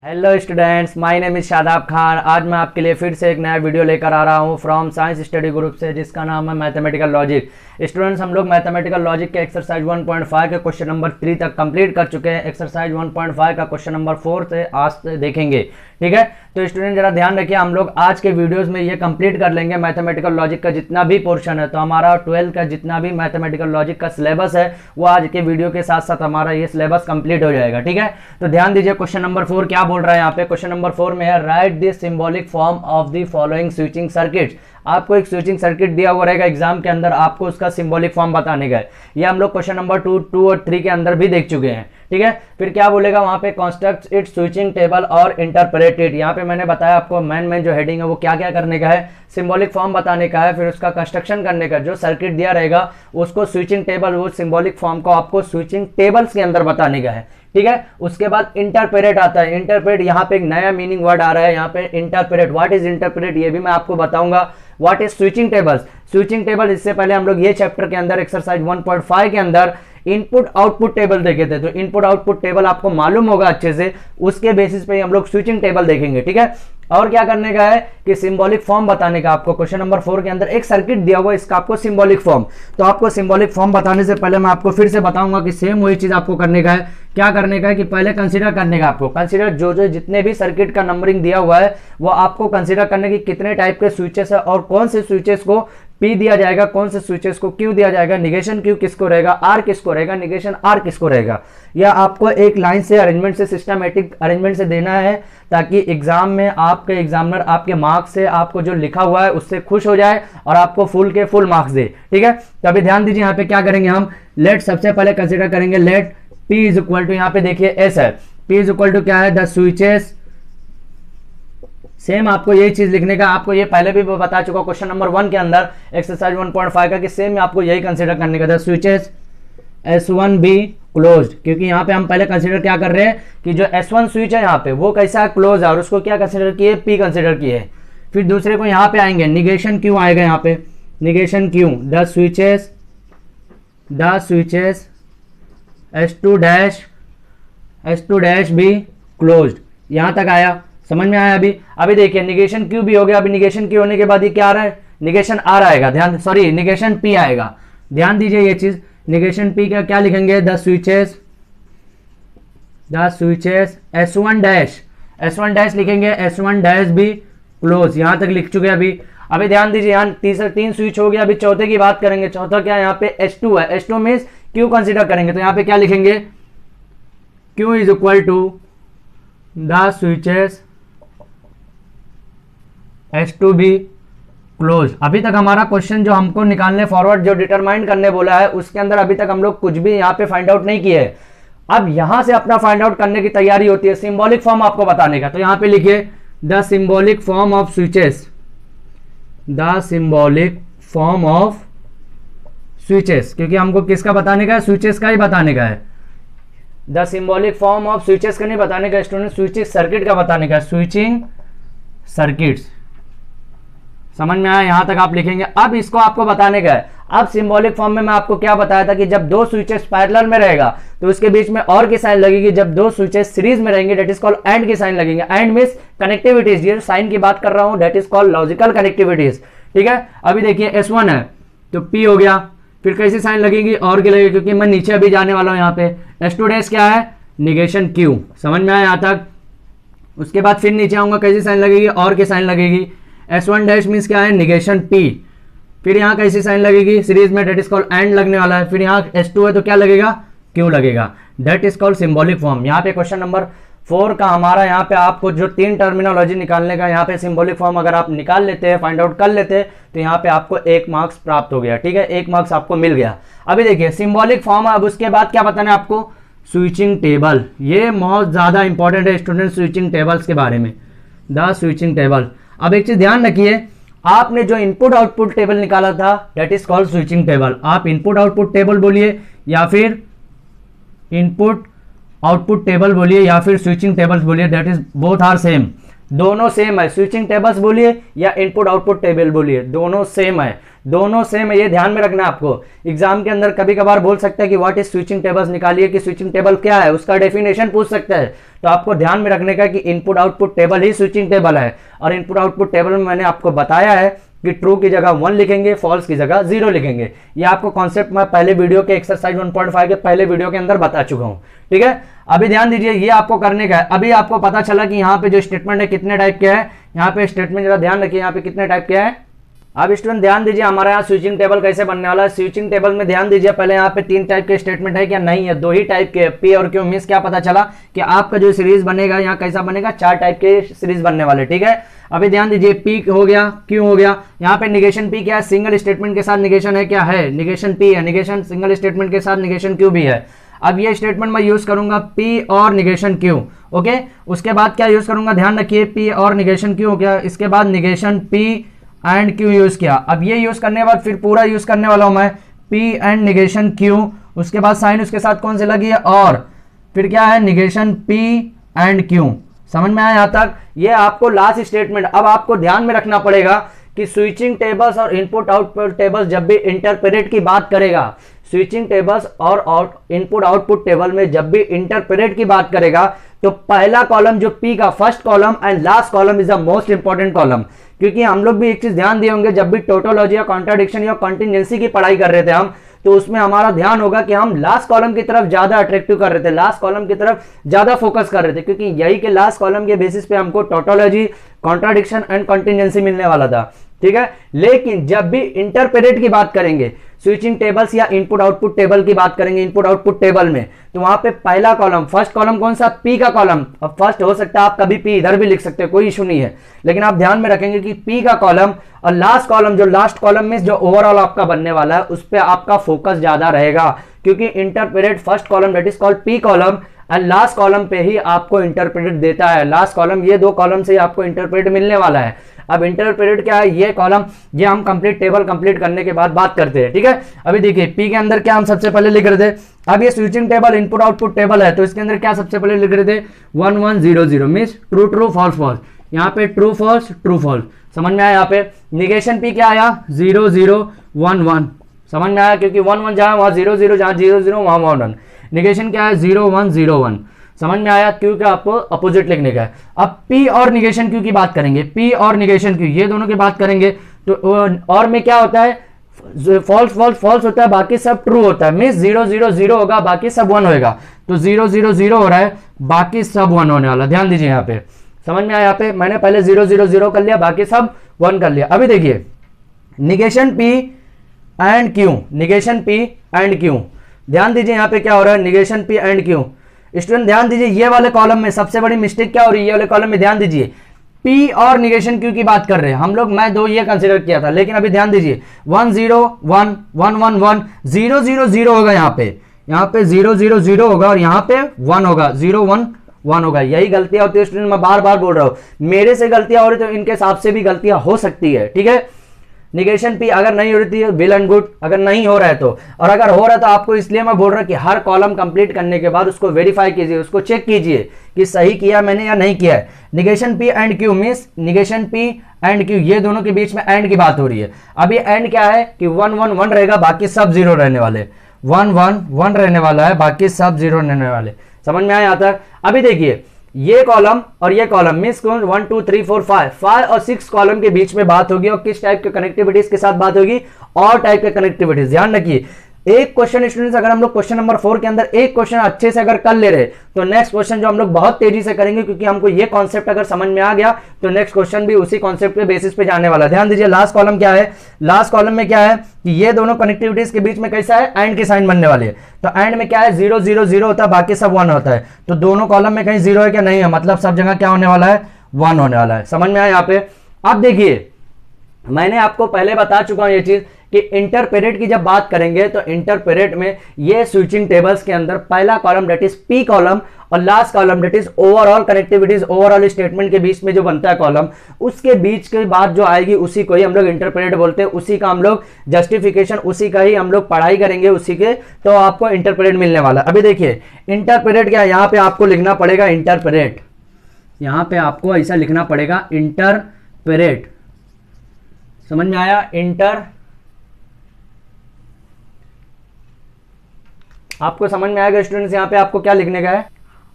Hello students, my name is Shadab Khan. आज मैं आपके लिए फिर से एक नया वीडियो लेकर आ रहा हूँ फ्रॉम साइंस स्टडी ग्रुप से, जिसका नाम है मैथमेटिकल लॉजिक। स्टूडेंट्स, हम लोग मैथमेटिकल लॉजिक के एक्सरसाइज 1.5 के क्वेश्चन नंबर 3 तक कंप्लीट कर चुके हैं। एक्सरसाइज 1.5 का क्वेश्चन नंबर 4 से आज से देखेंगे, ठीक है। तो स्टूडेंट जरा ध्यान रखिए, हम लोग आज के वीडियोस में ये कंप्लीट कर लेंगे मैथमेटिकल लॉजिक का जितना भी पोर्शन है। तो हमारा 12 का जितना भी मैथमेटिकल लॉजिक का सिलेबस है वो आज के वीडियो के साथ साथ हमारा ये सिलेबस कंप्लीट हो जाएगा, ठीक है। तो ध्यान दीजिए, क्वेश्चन नंबर 4 क्या बोल रहा है यहाँ पे। क्वेश्चन नंबर 4 में है right the symbolic form of the following switching circuits. आपको एक स्विचिंग सर्किट दिया हुआ रहेगा एग्जाम के अंदर, आपको उसका सिंबॉलिक फॉर्म बताने का है। ये हम लोग क्वेश्चन नंबर 2 और 3 के अंदर भी देख चुके हैं, ठीक है। फिर क्या बोलेगा वहां पे, कंस्ट्रक्ट इट स्विचिंग टेबल और इंटरप्रेट इट। यहाँ पे मैंने बताया आपको मेन जो हेडिंग है वो क्या क्या करने का है, सिंबॉलिक फॉर्म बताने का है, फिर उसका कंस्ट्रक्शन करने का, जो सर्किट दिया रहेगा उसको स्विचिंग टेबल, वो सिंबॉलिक फॉर्म को आपको स्विचिंग टेबल्स के अंदर बताने का है, ठीक है। उसके बाद इंटरप्रेट आता है। इंटरप्रेट यहाँ पे एक नया मीनिंग वर्ड आ रहा है यहाँ पे, इंटरप्रेट। व्हाट इज इंटरप्रेट ये भी मैं आपको बताऊंगा। What is switching tables. Switching table, इससे पहले हम लोग ये चैप्टर के अंदर एक्सरसाइज 1.5 के अंदर इनपुट आउटपुट टेबल देखे थे। तो इनपुट आउटपुट टेबल आपको मालूम होगा अच्छे से, उसके बेसिस पे हम लोग स्विचिंग टेबल देखेंगे, ठीक है। और क्या करने का है कि सिंबॉलिक फॉर्म बताने का। आपको क्वेश्चन नंबर 4 के अंदर एक सर्किट दिया हुआ है, इसका आपको सिंबॉलिक फॉर्म। तो आपको सिंबॉलिक फॉर्म बताने से पहले मैं आपको फिर से बताऊंगा कि सेम वही चीज आपको करने का है। क्या करने का है कि पहले कंसीडर करने का, आपको कंसीडर जो जितने भी सर्किट का नंबरिंग दिया हुआ है वो आपको कंसीडर करने की कितने टाइप के स्विचेस है और कौन से स्विचेस को P दिया जाएगा, कौन से स्विचेस को Q दिया जाएगा, निगेशन Q किसको रहेगा, R किसको रहेगा, निगेशन R किसको रहेगा। यह आपको एक लाइन से अरेंजमेंट से, सिस्टमेटिक अरेंजमेंट से देना है, ताकि एग्जाम में आपके एग्जामिनर आपके मार्क्स से, आपको जो लिखा हुआ है उससे खुश हो जाए और आपको फुल के फुल मार्क्स दे, ठीक है। तो अभी ध्यान दीजिए, यहाँ पे क्या करेंगे हम, लेट सबसे पहले कंसिडर करेंगे let P is equal to, यहाँ पे देखिए S है, P इज इक्वल टू क्या है, द स्विचेस। सेम आपको यही चीज लिखने का, आपको ये पहले भी बता चुका क्वेश्चन नंबर 1 के अंदर एक्सरसाइज 1.5 का, कि सेम आपको यही कंसीडर करने का था, स्विचेस S1 बी क्लोज्ड। क्योंकि यहाँ पे हम पहले कंसीडर क्या कर रहे हैं कि जो S1 स्विच है यहाँ पे वो कैसा है, क्लोज है, और उसको क्या कंसीडर किए, P कंसीडर किए। फिर दूसरे को यहाँ पे आएंगे, निगेशन क्यों आएगा यहाँ पे, निगेशन क्यों, the switches S2 dash be closed. यहाँ तक आया, समझ में आया। अभी देखिए निगेशन क्यू भी हो गया। अभी निगेशन क्यू होने के बाद ये क्या आ रहा है, निगेशन आर आएगा, ध्यान, सॉरी निगेशन पी आएगा, ध्यान दीजिए ये चीज। निगेशन पी का क्या लिखेंगे, द स्विचेस S1 डैश लिखेंगे, S1 डैश भी क्लोज। यहां तक लिख चुके अभी ध्यान दीजिए, यहाँ तीन स्विच हो गया। अभी चौथे की बात करेंगे। चौथा क्या है, यहाँ पे S2 है, S2 मीन्स क्यू कंसिडर करेंगे। तो यहाँ पे क्या लिखेंगे, Q is equal to the switches S2 भी क्लोज। अभी तक हमारा क्वेश्चन जो हमको निकालने फॉरवर्ड जो डिटरमाइन करने बोला है उसके अंदर अभी तक हम लोग कुछ भी यहाँ पे फाइंड आउट नहीं किए। अब यहां से अपना फाइंड आउट करने की तैयारी होती है, सिंबॉलिक फॉर्म आपको बताने का। तो यहाँ पे लिखिए the symbolic form of switches, the symbolic form of switches, क्योंकि हमको किसका बताने का है, स्विचेस का ही बताने का है। The symbolic form of switches का नहीं बताने का स्टूडेंट, स्विचिंग सर्किट का बताने का, स्विचिंग सर्किट्स। समझ में आया, यहां तक आप लिखेंगे। अब इसको आपको बताने का है। अब सिंबॉलिक फॉर्म में मैं आपको क्या बताया था कि जब दो स्विचेस पैरेलल में रहेगा तो उसके बीच में और की साइन लगेगी। जब दो स्विचेस सीरीज में रहेंगे डेट इज कॉल्ड एंड की साइन लगेंगे। एंड मींस कनेक्टिविटीज, ये साइन की बात कर रहा हूं, that is called logical connectivities, ठीक है। अभी देखिए S1 है तो P हो गया, फिर कैसी साइन लगेगी, और की लगेगी, क्योंकि मैं नीचे अभी जाने वाला हूं। यहाँ पे S2 डैश क्या है, निगेशन Q। समझ में आया यहाँ तक। उसके बाद फिर नीचे आऊंगा, कैसी साइन लगेगी, और की साइन लगेगी। S1 डैश मीन्स क्या है, निगेशन P। फिर यहाँ कैसी साइन लगेगी, सीरीज में, डेट इज कॉल्ड एंड लगने वाला है। फिर यहाँ S2 है तो क्या लगेगा, Q लगेगा, that is called symbolic form. यहाँ पे क्वेश्चन नंबर 4 का हमारा, यहाँ पे आपको जो 3 टर्मिनोलॉजी निकालने का, यहाँ पे सिंबॉलिक फॉर्म अगर आप निकाल लेते हैं, फाइंड आउट कर लेते हैं, तो यहाँ पे आपको 1 मार्क्स प्राप्त हो गया, ठीक है, 1 मार्क्स आपको मिल गया। अभी देखिए सिंबॉलिक फॉर्म। अब उसके बाद क्या बताना है आपको, स्विचिंग टेबल। ये बहुत ज्यादा इंपॉर्टेंट है स्टूडेंट, स्विचिंग टेबल्स के बारे में, द स्विचिंग टेबल। अब एक चीज ध्यान रखिए, आपने जो इनपुट आउटपुट टेबल निकाला था that is called switching table. आप इनपुट आउटपुट टेबल बोलिए या फिर इनपुट आउटपुट टेबल बोलिए या फिर स्विचिंग टेबल्स बोलिए, that is both are same, दोनों सेम है। स्विचिंग टेबल्स बोलिए या इनपुट आउटपुट टेबल बोलिए, दोनों सेम है। दोनों सेम है, ये ध्यान में रखना आपको। एग्जाम के अंदर कभी कभार बोल सकता है कि व्हाट इज स्विचिंग टेबल्स, निकालिए कि स्विचिंग टेबल क्या है, उसका डेफिनेशन पूछ सकता है। तो आपको ध्यान में रखने का कि इनपुट आउटपुट टेबल ही स्विचिंग टेबल है। और इनपुट आउटपुट टेबल में मैंने आपको बताया है कि ट्रू की जगह 1 लिखेंगे, फॉल्स की जगह 0 लिखेंगे। ये आपको कॉन्सेप्ट मैं पहले वीडियो के एक्सरसाइज 1.5 के पहले वीडियो के अंदर बता चुका हूं, ठीक है। अभी ध्यान दीजिए, ये आपको करने का है। अभी आपको पता चला कि यहाँ पे जो स्टेटमेंट है कितने टाइप के है। यहाँ पे स्टेटमेंट जरा ध्यान रखिए, यहाँ पे कितने टाइप के है। अब स्टूडेंट ध्यान दीजिए, हमारा यहाँ स्विचिंग टेबल कैसे बनने वाला है। स्विचिंग टेबल में ध्यान दीजिए, पहले यहाँ पे 3 टाइप के स्टेटमेंट है क्या, नहीं है, 2 ही टाइप के, पी और क्यू। मींस क्या पता चला कि आपका जो सीरीज बनेगा यहाँ कैसा बनेगा, 4 टाइप के सीरीज बनने वाले, ठीक है। अभी ध्यान दीजिए, पी हो गया, क्यू हो गया। यहाँ पे निगेशन पी क्या है, सिंगल स्टेटमेंट के साथ निगेशन है, क्या है, निगेशन पी है। निगेशन सिंगल स्टेटमेंट के साथ निगेशन क्यू भी है। अब ये स्टेटमेंट मैं यूज करूंगा पी और निगेशन क्यू, ओके। उसके बाद क्या यूज करूंगा, ध्यान रखिए, पी और निगेशन क्यू हो गया। इसके बाद negation P and Q use किया। अब ये यूज करने के बाद फिर पूरा यूज करने वाला हूं मैं पी एंड निगेशन क्यू। उसके बाद साइन उसके साथ कौन से लगी है, और फिर क्या है, निगेशन पी एंड क्यू। समझ में आया यहाँ तक। ये आपको लास्ट स्टेटमेंट। अब आपको ध्यान में रखना पड़ेगा कि स्विचिंग टेबल्स और इनपुट आउटपुट टेबल्स जब भी इंटरप्रेट की बात करेगा, स्विचिंग टेबल्स और इनपुट आउटपुट टेबल में जब भी इंटरप्रेट की बात करेगा, तो पहला कॉलम जो पी का first column and last column is the most important column. क्योंकि हम लोग भी एक चीज ध्यान दिए होंगे, जब भी टोटोलॉजी या कॉन्ट्राडिक्शन या कॉन्टिजेंसी की पढ़ाई कर रहे थे हम, तो उसमें हमारा ध्यान होगा कि हम लास्ट कॉलम की तरफ ज्यादा अट्रैक्टिव कर रहे थे, लास्ट कॉलम की तरफ ज्यादा फोकस कर रहे थे, क्योंकि यही के लास्ट कॉलम के बेसिस पे हमको टोटोलॉजी, कॉन्ट्राडिक्शन एंड कॉन्टिजेंसी मिलने वाला था, ठीक है। लेकिन जब भी इंटरप्रेट की बात करेंगे, स्विचिंग टेबल्स या इनपुट आउटपुट टेबल की बात करेंगे, इनपुट आउटपुट टेबल में, तो वहां पे पहला कॉलम, फर्स्ट कॉलम कौन सा, पी का कॉलम। अब फर्स्ट हो सकता है, आप कभी पी इधर भी लिख सकते हैं, कोई इशू नहीं है, लेकिन आप ध्यान में रखेंगे कि पी का कॉलम और लास्ट कॉलम, जो लास्ट कॉलम में जो ओवरऑल आपका बनने वाला है, उस पर आपका फोकस ज्यादा रहेगा। क्योंकि interpret first column that is called P colon and last column पे ही आपको इंटरप्रेट देता है। लास्ट कॉलम, ये 2 कॉलम से आपको इंटरप्रेट मिलने वाला है। अब इंटरप्रेट क्या है, ये कॉलम, ये हम कंप्लीट टेबल कंप्लीट करने के बाद बात करते हैं, ठीक है। अभी देखिए, पी के अंदर क्या हम सबसे पहले लिख रहे थे, अब ये switching table input output table है, तो इसके अंदर क्या सबसे पहले लिख रहे थे, 1 1 0 0 means true true false false. यहाँ पे ट्रू फॉल्स ट्रू फॉल्स, समझ में आया। यहाँ पे निगेशन पी क्या आया, 0 0 1 1, समझ में आया, क्योंकि 1 1 जहां वहां 0 0, जहां 0 0 वहां 1 1। निगेशन क्या है, 0 1 0 1, समझ में आया, क्यों का आपको अपोजिट लिखने का है। अब पी और निगेशन क्यू की बात करेंगे, पी और निगेशन क्यू, ये दोनों की बात करेंगे, तो और में क्या होता है, फॉल्स फॉल्स फॉल्स होता है, बाकी सब ट्रू होता है। मींस 0 0 0 होगा, बाकी सब 1 होगा। तो 0 0 0 हो रहा है, बाकी सब 1 होने वाला। ध्यान दीजिए यहाँ पे, समझ में आया। यहाँ पे मैंने पहले 0 0 0 कर लिया, बाकी सब 1 कर लिया। अभी देखिए, negation P and Q, negation P and Q, ध्यान दीजिए यहाँ पे क्या हो रहा है, negation P and Q. Student ध्यान दीजिए, ये वाले कॉलम में सबसे बड़ी मिस्टेक क्या हो रही है, ये वाले कॉलम में ध्यान दीजिए, पी और निगेशन क्यू की बात कर रहे हैं हम लोग। मैं 2 ये कंसीडर किया था, लेकिन अभी ध्यान दीजिए, 1 0 1 1 1 1 0 0 0 होगा। यहाँ पे 0 0 0 होगा और यहाँ पे 1 होगा, 0 1 1 होगा। यही गलतियां होती है स्टूडेंट, मैं बार बार बोल रहा हूं। मेरे से गलतियां हो रही तो इनके हिसाब से भी गलतियां हो सकती है, ठीक है। निगेशन पी अगर नहीं हो रही है वेल एंड गुड, अगर नहीं हो रहा है तो, और अगर हो रहा है तो आपको इसलिए मैं बोल रहा हूं कि हर कॉलम कंप्लीट करने के बाद उसको वेरीफाई कीजिए, उसको चेक कीजिए कि सही किया मैंने या नहीं किया है। Negation P and Q means negation P and Q, ये दोनों के बीच में एंड की बात हो रही है। अब ये एंड क्या है कि 1 1 1 रहेगा, बाकी सब 0 रहने वाले, 1 1 1 रहने वाला है, बाकी सब 0 रहने वाले। समझ में आया यहाँ तक। अभी देखिए, ये कॉलम और ये कॉलम मींस 1 2 3 4 5 और 6 कॉलम के बीच में बात होगी, और किस टाइप के कनेक्टिविटीज के साथ बात होगी, और टाइप के कनेक्टिविटीज। ध्यान रखिए, एक क्वेश्चन स्टूडेंट्स, अगर हम लोग क्वेश्चन नंबर 4 के अंदर एक क्वेश्चन अच्छे से अगर कर ले रहे, तो नेक्स्ट क्वेश्चन जो हम लोग बहुत तेजी से करेंगे, क्योंकि हमको ये कॉन्सेप्ट अगर समझ में आ गया तो नेक्स्ट क्वेश्चन भी उसी कॉन्सेप्ट के बेसिस पे जाने वाला है। ध्यान दीजिए, लास्ट कॉलम क्या है, लास्ट कॉलम में क्या है कि ये दोनों कनेक्टिविटीज के बीच में कैसा है, एंड की साइन बनने वाली है। तो एंड में क्या है, 0 0 0 होता है, बाकी सब 1 होता है। तो दोनों कॉलम में कहीं 0 है क्या, नहीं है, मतलब सब जगह क्या होने वाला है, 1 होने वाला है। समझ में आया यहाँ पे। अब देखिए, मैंने आपको पहले बता चुका हूं ये चीज कि इंटरप्रेट की जब बात करेंगे तो इंटरप्रेट में ये स्विचिंग टेबल्स के अंदर पहला column that is P column और last column that is overall connectivities, overall statement के बीच में जो बनता है कॉलम, उसके बीच की बात जो आएगी उसी को ही हम लोग इंटरप्रेट बोलते हैं। उसी का हम लोग जस्टिफिकेशन, उसी का ही हम लोग पढ़ाई करेंगे उसी के, तो आपको इंटरप्रेट मिलने वाला। अभी देखिए, इंटरप्रेट क्या है, यहाँ पे आपको लिखना पड़ेगा इंटरप्रेट, यहाँ पे आपको ऐसा लिखना पड़ेगा इंटरप्रेट। समझ में आया, इंटरप्रेट। आपको समझ में आएगा स्टूडेंट्स यहाँ पे आपको क्या लिखने का है।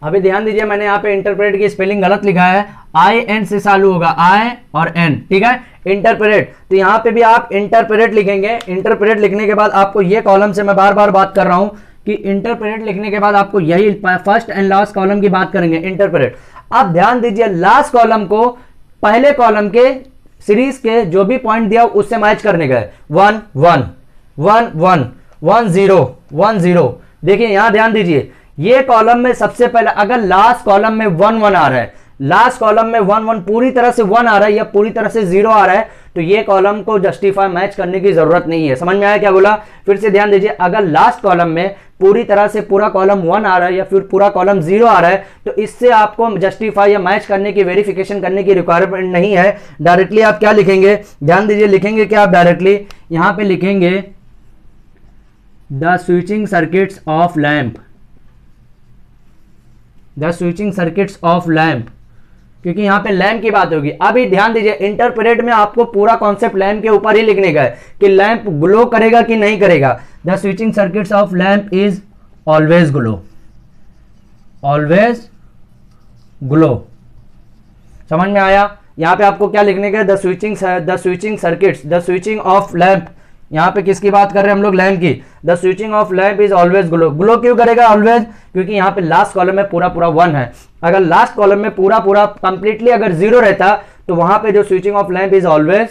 अभी ध्यान दीजिए, मैंने यहाँ पे इंटरप्रेट की स्पेलिंग गलत लिखा है, आई एन से चालू होगा, आई और एन, ठीक है, इंटरप्रेट। तो यहाँ पे भी आप इंटरप्रेट लिखेंगे। इंटरप्रेट लिखने के बाद आपको ये कॉलम से मैं बार बार बात कर रहा हूं कि इंटरप्रेट लिखने के बाद आपको यही फर्स्ट एंड लास्ट कॉलम की बात करेंगे, इंटरप्रेट। आप ध्यान दीजिए, लास्ट कॉलम को पहले कॉलम के सीरीज के जो भी पॉइंट दिया उससे मैच करने का है। 1 1 1 1 1 0 1 0। देखिए यहां ध्यान दीजिए, ये कॉलम में सबसे पहले अगर लास्ट कॉलम में 1 1 आ रहा है, लास्ट कॉलम में 1 1 पूरी तरह से 1 आ रहा है या पूरी तरह से 0 आ रहा है, तो ये कॉलम को जस्टिफाई मैच करने की जरूरत नहीं है। समझ में आया क्या बोला? फिर से ध्यान दीजिए, अगर लास्ट कॉलम में पूरी तरह से पूरा कॉलम 1 आ रहा है या फिर पूरा कॉलम 0 आ रहा है, तो इससे आपको जस्टिफाई या मैच करने की, वेरिफिकेशन करने की रिक्वायरमेंट नहीं है। डायरेक्टली आप क्या लिखेंगे, ध्यान दीजिए, लिखेंगे क्या आप डायरेक्टली यहां पे लिखेंगे the switching circuits of lamp, the switching circuits of lamp, क्योंकि यहां पे लैंप की बात होगी। अभी ध्यान दीजिए, इंटरप्रेट में आपको पूरा कॉन्सेप्ट लैंप के ऊपर ही लिखने का है कि लैंप ग्लो करेगा कि नहीं करेगा। The switching circuits of lamp is always glow, always glow. समझ में आया? यहां पे आपको क्या लिखने का है, the switching circuits, the switching off lamp. यहां पे किसकी बात कर रहे हैं हम लोग, लैंप की। The switching off lamp is always glow. Glow क्यों करेगा ऑलवेज? क्योंकि यहां पे लास्ट कॉलम में पूरा 1 है। अगर लास्ट कॉलम में पूरा कंप्लीटली अगर 0 रहता तो वहां पे जो switching off lamp is always,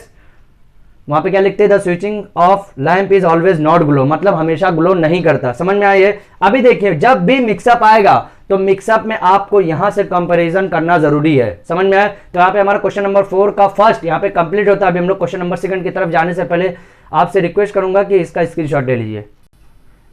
वहां पे क्या लिखते हैं, the switching off lamp is always not glow, मतलब हमेशा ग्लो नहीं करता। समझ में आइए? अभी देखिए, जब भी मिक्सअप आएगा तो मिक्सअप में आपको यहां से कंपैरिजन करना जरूरी है। समझ में आया? तो यहाँ पे हमारा क्वेश्चन नंबर 4 का फर्स्ट यहाँ पे कंप्लीट होता है। अभी हम लोग क्वेश्चन नंबर 2 की तरफ जाने से पहले आपसे रिक्वेस्ट करूंगा कि इसका स्क्रीनशॉट ले लीजिए।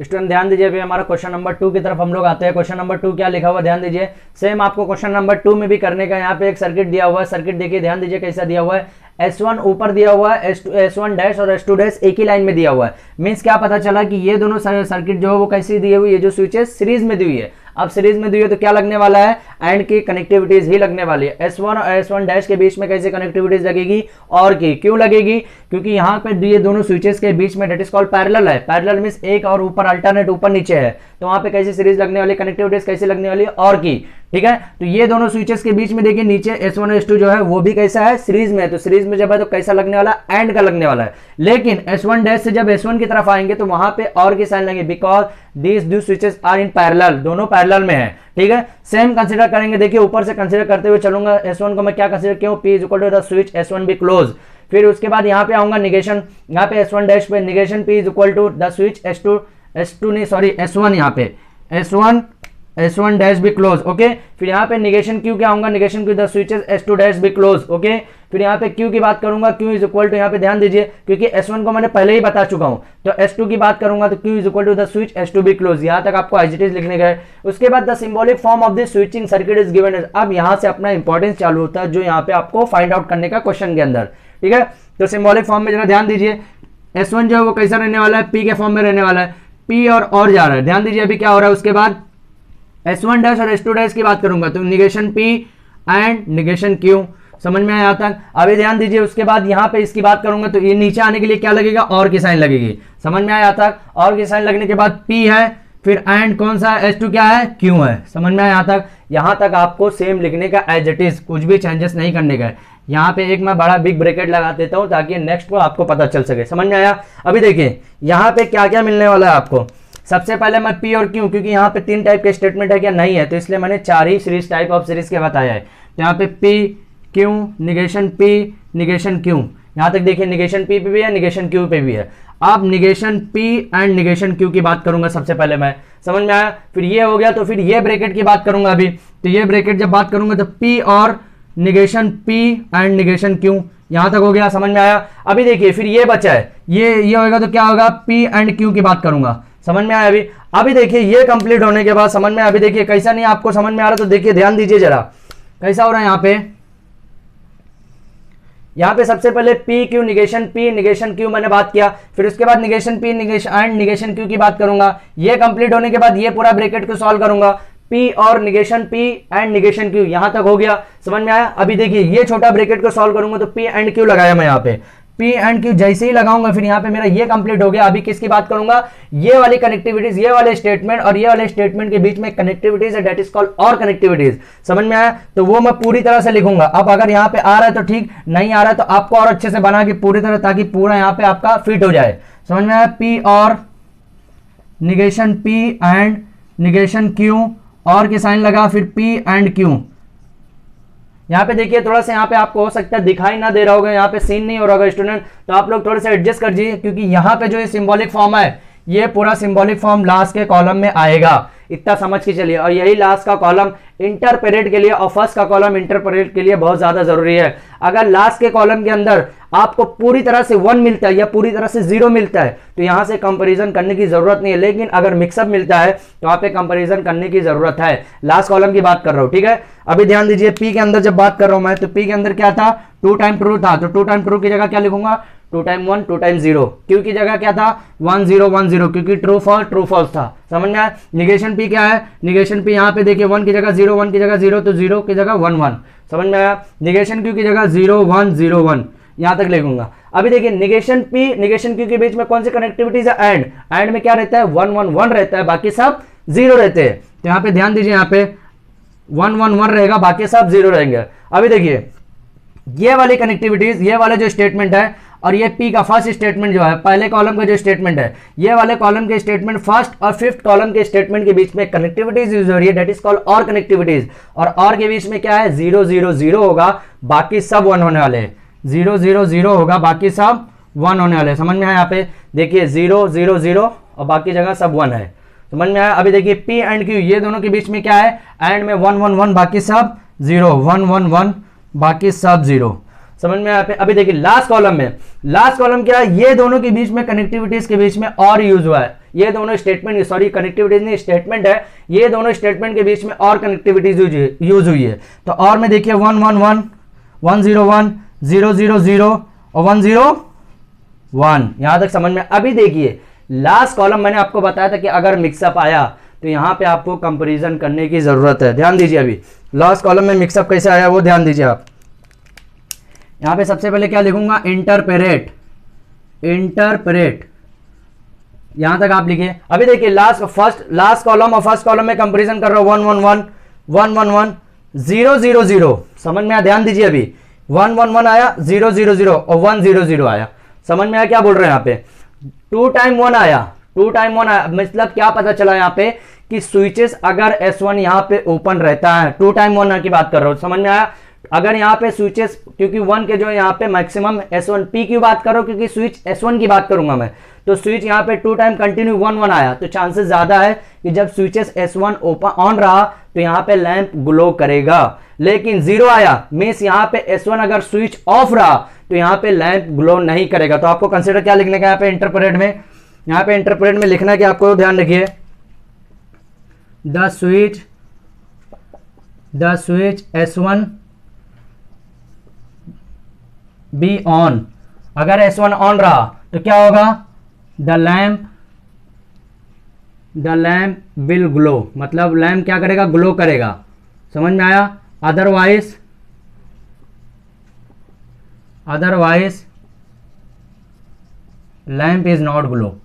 स्टूडेंट ध्यान दीजिए, अभी हमारा क्वेश्चन नंबर 2 की तरफ हम लोग आते हैं। क्वेश्चन नंबर 2 क्या लिखा हुआ ध्यान दीजिए, सेम आपको क्वेश्चन नंबर 2 में भी करने का। यहाँ पे एक सर्किट दिया हुआ है, सर्किट देखिए, ध्यान दीजिए कैसा दिया हुआ है। S1 ऊपर दिया हुआ है, S1 डैश और S2 डैश एक ही लाइन में दिया हुआ है। मीन्स क्या पता चला कि ये दोनों सर्किट जो है वो कैसी दी हुई है, जो स्विचेस सीरीज में दी हुई है। अब सीरीज में दी हुई है तो क्या लगने वाला है, एंड की कनेक्टिविटीज ही लगने वाली है। S1 और S1 डैश के बीच में कैसे कनेक्टिविटीज लगेगी, और की। क्यों लगेगी? क्योंकि यहाँ पे ये दोनों स्विचेस के बीच में डेट इज कॉल्ड पैरेलल है। पैरेलल मींस एक और ऊपर अल्टरनेट ऊपर नीचे है, तो वहां पे कैसी सीरीज लगने वाली, कनेक्टिविटीज कैसे लगने वाली, और की। ठीक है, तो ये दोनों स्विचेस के बीच में देखिए नीचे S1 और S2 जो है वो भी कैसा है, सीरीज में है। तो सीरीज में जब है तो कैसा लगने वाला है, एंड का लगने वाला है। लेकिन S1 डैश से जब S1 की तरफ आएंगे तो वहां पे और की साइन लगेगी, because these two switches are in parallel, दोनों पैरेलल में है। ठीक है, सेम कंसीडर करेंगे। देखिए ऊपर से कंसीडर करते हुए चलूंगा। S1 को मैं क्या कंसीडर क्यों, P is equal to the switch S1 be close. फिर उसके बाद यहाँ पे आऊंगा निगेशन, यहाँ पे S1 डैश पे negation P is equal to the switch S2 नहीं सॉरी S1, यहाँ पे S1 dash be close. Okay, फिर यहाँ पे निगेशन Q क्या आऊंगा, negation Q the switches S2 dash be close. Okay, फिर यहाँ पे Q की बात करूंगा, Q इज इक्वल टू, यहाँ पे ध्यान दीजिए क्योंकि S1 को मैंने पहले ही बता चुका हूं, तो S2 की बात करूंगा तो Q is equal to the switch S2 be close. यहाँ तक आपको एज इट इज लिखने गए। उसके बाद the symbolic form of the switching circuit is given as. अब यहाँ से अपना इंपॉर्टेंस चालू होता है जो यहाँ पे आपको फाइंड आउट करने का क्वेश्चन के अंदर। ठीक है, तो सिंबॉलिक फॉर्म में जरा ध्यान दीजिए, S1 जो है वो कैसा रहने वाला है, P के फॉर्म में रहने वाला है। P और जा रहा है, ध्यान दीजिए अभी क्या हो रहा है। उसके बाद S1 डैश और S2 डैश की बात करूंगा तो negation P and negation Q। समझ में आया तक? अभी ध्यान दीजिए, उसके बाद यहाँ पे इसकी बात करूंगा तो ये नीचे आने के लिए क्या लगेगा, और की साइन लगेगी। समझ में आया तक? और की साइन लगने के बाद P है, फिर एंड कौन सा है, S2 क्या है, Q है। समझ में आया तक? यहाँ तक आपको सेम लिखने का एज इट इज, कुछ भी चेंजेस नहीं करने का है। यहाँ पे एक मैं बड़ा बिग ब्रैकेट लगा देता हूँ ताकि नेक्स्ट को आपको पता चल सके। समझ में आया? अभी देखिए यहाँ पे क्या क्या मिलने वाला है आपको। सबसे पहले मैं P और Q, क्योंकि यहाँ पे 3 टाइप के स्टेटमेंट है क्या, नहीं है, तो इसलिए मैंने 4 ही सीरीज टाइप ऑफ सीरीज के बताया है। तो यहाँ पे P Q negation P negation Q, यहाँ तक देखिए निगेशन P पे भी है, निगेशन Q पे भी है। अब negation P and negation Q की बात करूंगा सबसे पहले मैं। समझ में आया? फिर ये हो गया, तो फिर ये ब्रैकेट की बात करूंगा अभी। तो ये ब्रैकेट जब बात करूंगा तो P और negation P and negation Q, यहां तक हो गया। समझ में आया? अभी देखिए फिर ये बचा है, ये होगा तो क्या होगा, P एंड Q की बात करूंगा। समझ में आया? अभी देखिए ये कंप्लीट होने के बाद समझ में, अभी देखिए कैसा नहीं आपको समझ में आ रहा तो देखिए ध्यान दीजिए जरा कैसा हो रहा है। यहाँ पे सबसे पहले P Q negation P negation Q मैंने बात किया। फिर उसके बाद negation P negation and negation Q की बात करूंगा। ये कंप्लीट होने के बाद ये पूरा ब्रैकेट को सॉल्व करूंगा, P और negation P and negation Q, यहां तक हो गया। समझ में आया? अभी देखिए ये छोटा ब्रैकेट को सॉल्व करूंगा तो P एंड Q लगाया मैं यहाँ पे, P एंड Q जैसे ही लगाऊंगा फिर यहाँ पे मेरा ये कंप्लीट हो गया। अभी किसकी बात करूंगा, ये वाली कनेक्टिविटीज, ये वाले स्टेटमेंट और ये वाले स्टेटमेंट के बीच में कनेक्टिविटीज है, डेट इज कॉल्ड और कनेक्टिविटीज। समझ में आया? तो वो मैं पूरी तरह से लिखूंगा। अब अगर यहाँ पे आ रहा है तो ठीक, नहीं आ रहा है तो आपको और अच्छे से बना के पूरी तरह, ताकि पूरा यहाँ पे आपका फिट हो जाए। समझ में आया? P और negation P and negation Q, और के साइन लगा, फिर P एंड Q। यहाँ पे देखिए थोड़ा सा यहाँ पे आपको हो सकता है दिखाई ना दे रहा होगा, यहाँ पे सीन नहीं हो रहा होगा स्टूडेंट, तो आप लोग थोड़े से एडजस्ट कर दीजिए, क्योंकि यहाँ पे जो ये सिंबॉलिक फॉर्म है, ये पूरा सिंबॉलिक फॉर्म लास्ट के कॉलम में आएगा, इतना समझ के चलिए। और यही लास्ट का कॉलम इंटरपरेट के लिए और फर्स्ट का कॉलम इंटरपरेट के लिए बहुत ज्यादा जरूरी है। अगर लास्ट के कॉलम के अंदर आपको पूरी तरह से 1 मिलता है या पूरी तरह से 0 मिलता है तो यहां से कंपैरिजन करने की जरूरत नहीं है, लेकिन अगर मिक्सअप मिलता है तो वहां पे कंपैरिजन करने की जरूरत है। लास्ट कॉलम की बात कर रहा हूं, ठीक है। अभी ध्यान दीजिए, पी के अंदर जब बात कर रहा हूं मैं, तो पी के अंदर क्या था, 2 टाइम ट्रू था, तो 2 टाइम ट्रू की जगह क्या लिखूंगा, 2 टाइम 1 2 टाइम 0। क्यू की जगह क्या था, 1 0 1 0, क्योंकि ट्रू फॉल्स था। समझ में आया? निगेशन पी क्या है, निगेशन पी यहाँ पे देखिए 1 की जगह 0, 1 की जगह 0, तो 0 की जगह 1 1। समझ में आया? निगेशन क्यू की जगह 0 1 0 1, यहां तक लिखूंगा। अभी देखिए निगेशन पी निगेशन क्यू के बीच में कौन सी कनेक्टिविटीज है, एंड में क्या रहता है, 1 1 1 रहता है, बाकी सब 0 रहते हैं। तो यहाँ पे ध्यान दीजिए, यहाँ पे 1 1 1 रहेगा, बाकी सब 0 रहेंगे। अभी देखिए ये वाली कनेक्टिविटीज, ये वाला जो स्टेटमेंट है और ये पी का फर्स्ट स्टेटमेंट जो है, पहले कॉलम का जो स्टेटमेंट है, ये वाले कॉलम के स्टेटमेंट फर्स्ट और फिफ्थ कॉलम के स्टेटमेंट के बीच में कनेक्टिविटीज यूज हो रही है, दैट इज कॉल्ड और कनेक्टिविटीज। और के बीच में क्या है, 0 0 0 होगा, बाकी सब 1 होने वाले हैं। 0 0 0 होगा, बाकी सब 1 होने वाले हैं। समझ में आया? यहाँ पे देखिए 0 0 0 और बाकी जगह सब 1 है। समझ में आया? अभी देखिए पी एंड क्यू, ये दोनों के बीच में क्या है, एंड में 1 1 1, बाकी सब 0, 1 1 1, बाकी सब 0। समझ में आया? अभी देखिए लास्ट कॉलम में, लास्ट कॉलम क्या है, ये दोनों के बीच में कनेक्टिविटीज के बीच में और यूज हुआ है। ये दोनों स्टेटमेंट, सॉरी कनेक्टिविटीज नहीं, स्टेटमेंट है, ये दोनों स्टेटमेंट के बीच में और कनेक्टिविटीज यूज हुई है। तो और में देखिए 1 1 1 1 0 1 0 0 0 और 1 0 1, यहां तक समझ में। अभी देखिए लास्ट कॉलम मैंने आपको बताया था कि अगर मिक्सअप आया तो यहां पे आपको कंपैरिजन करने की जरूरत है। ध्यान दीजिए, अभी लास्ट कॉलम में मिक्सअप कैसे आया वो ध्यान दीजिए आप। यहां पे सबसे पहले क्या लिखूंगा, इंटरपरेट, इंटरपरेट, यहां तक आप लिखिए। अभी देखिए लास्ट कॉलम और फर्स्ट कॉलम में कंपैरिजन कर रहा हूं, 1 1 1 1 1 1 0 0 0। समझ में आया? ध्यान दीजिए, अभी 1 1 1 आया, 0 0 0 और 1 0 0 आया। समझ में आया क्या बोल रहे हैं? यहाँ पे 2 टाइम 1 आया, 2 टाइम 1 आया, मतलब क्या पता चला यहाँ पे कि स्विचेस अगर S1 यहाँ पे ओपन रहता है, 2 टाइम 1 की बात कर रहा हूं। समझ में आया? अगर यहाँ पे स्विचेस, क्योंकि 1 के जो यहाँ पे मैक्सिमम S1 P की बात करो, क्योंकि स्विच S1 की बात करूंगा मैं, तो स्विच यहाँ पे 2 टाइम कंटिन्यू 1 1 आया, तो चांसेस ज्यादा है कि जब स्विचेस S1 ओपन ऑन रहा तो यहाँ पे लैंप ग्लो करेगा। लेकिन 0 आया मींस यहाँ पे S1 अगर स्विच ऑफ रहा तो यहाँ पे लैंप ग्लो नहीं करेगा। तो आपको कंसीडर क्या लिखने का यहाँ पे इंटरप्रेट में, यहाँ पे इंटरप्रेट में लिखना कि आपको ध्यान रखिए, the switch S1 be on, अगर S1 ऑन रहा तो क्या होगा, द लैम्प विल ग्लो, मतलब लैम्प क्या करेगा, ग्लो करेगा। समझ में आया? Otherwise lamp is not glow.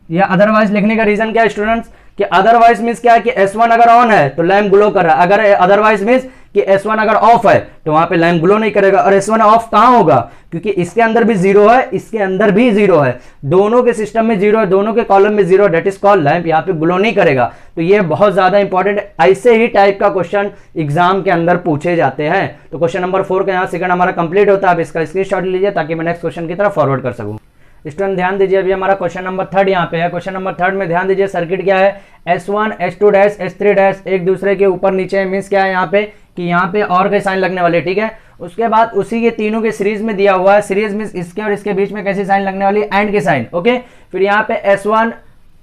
या अदरवाइज लिखने का रीजन क्या है स्टूडेंट्स, कि अदरवाइज मींस क्या है कि S1 अगर ऑन है तो लैम्प ग्लो कर रहा है, अगर अदरवाइज मींस कि S1 अगर ऑफ है तो वहां पे लैम्प ग्लो नहीं करेगा। और S1 ऑफ कहां होगा, क्योंकि इसके अंदर भी 0 है, इसके अंदर भी 0 है, दोनों के सिस्टम में 0 है, दोनों के कॉलम में 0, डेट इज कॉल्ड लैम्प यहां पे ग्लो नहीं करेगा। तो ये बहुत ज्यादा इंपॉर्टेंट है, ऐसे ही टाइप का क्वेश्चन एग्जाम के अंदर पूछे जाते हैं। तो क्वेश्चन नंबर 4 का यहाँ सेकंड हमारा कंप्लीट होता है। आप इसका स्क्रीनशॉट लीजिए ताकि मैं नेक्स्ट क्वेश्चन की तरफ फॉरवर्ड कर सकूं। स्टूडेंट ध्यान दीजिए, अभी हमारा क्वेश्चन नंबर 3 यहाँ पे है। क्वेश्चन नंबर 3 में ध्यान दीजिए, सर्किट क्या है, S1 S2 dash S3 dash एक दूसरे के ऊपर नीचे है, मीन्स क्या है यहाँ पे कि यहाँ पे और के साइन लगने वाले, ठीक है। उसके बाद उसी के तीनों के सीरीज में दिया हुआ है, सीरीज मीन्स इसके और इसके बीच में कैसे साइन लगने वाली, एंड के साइन, ओके। फिर यहाँ पे S1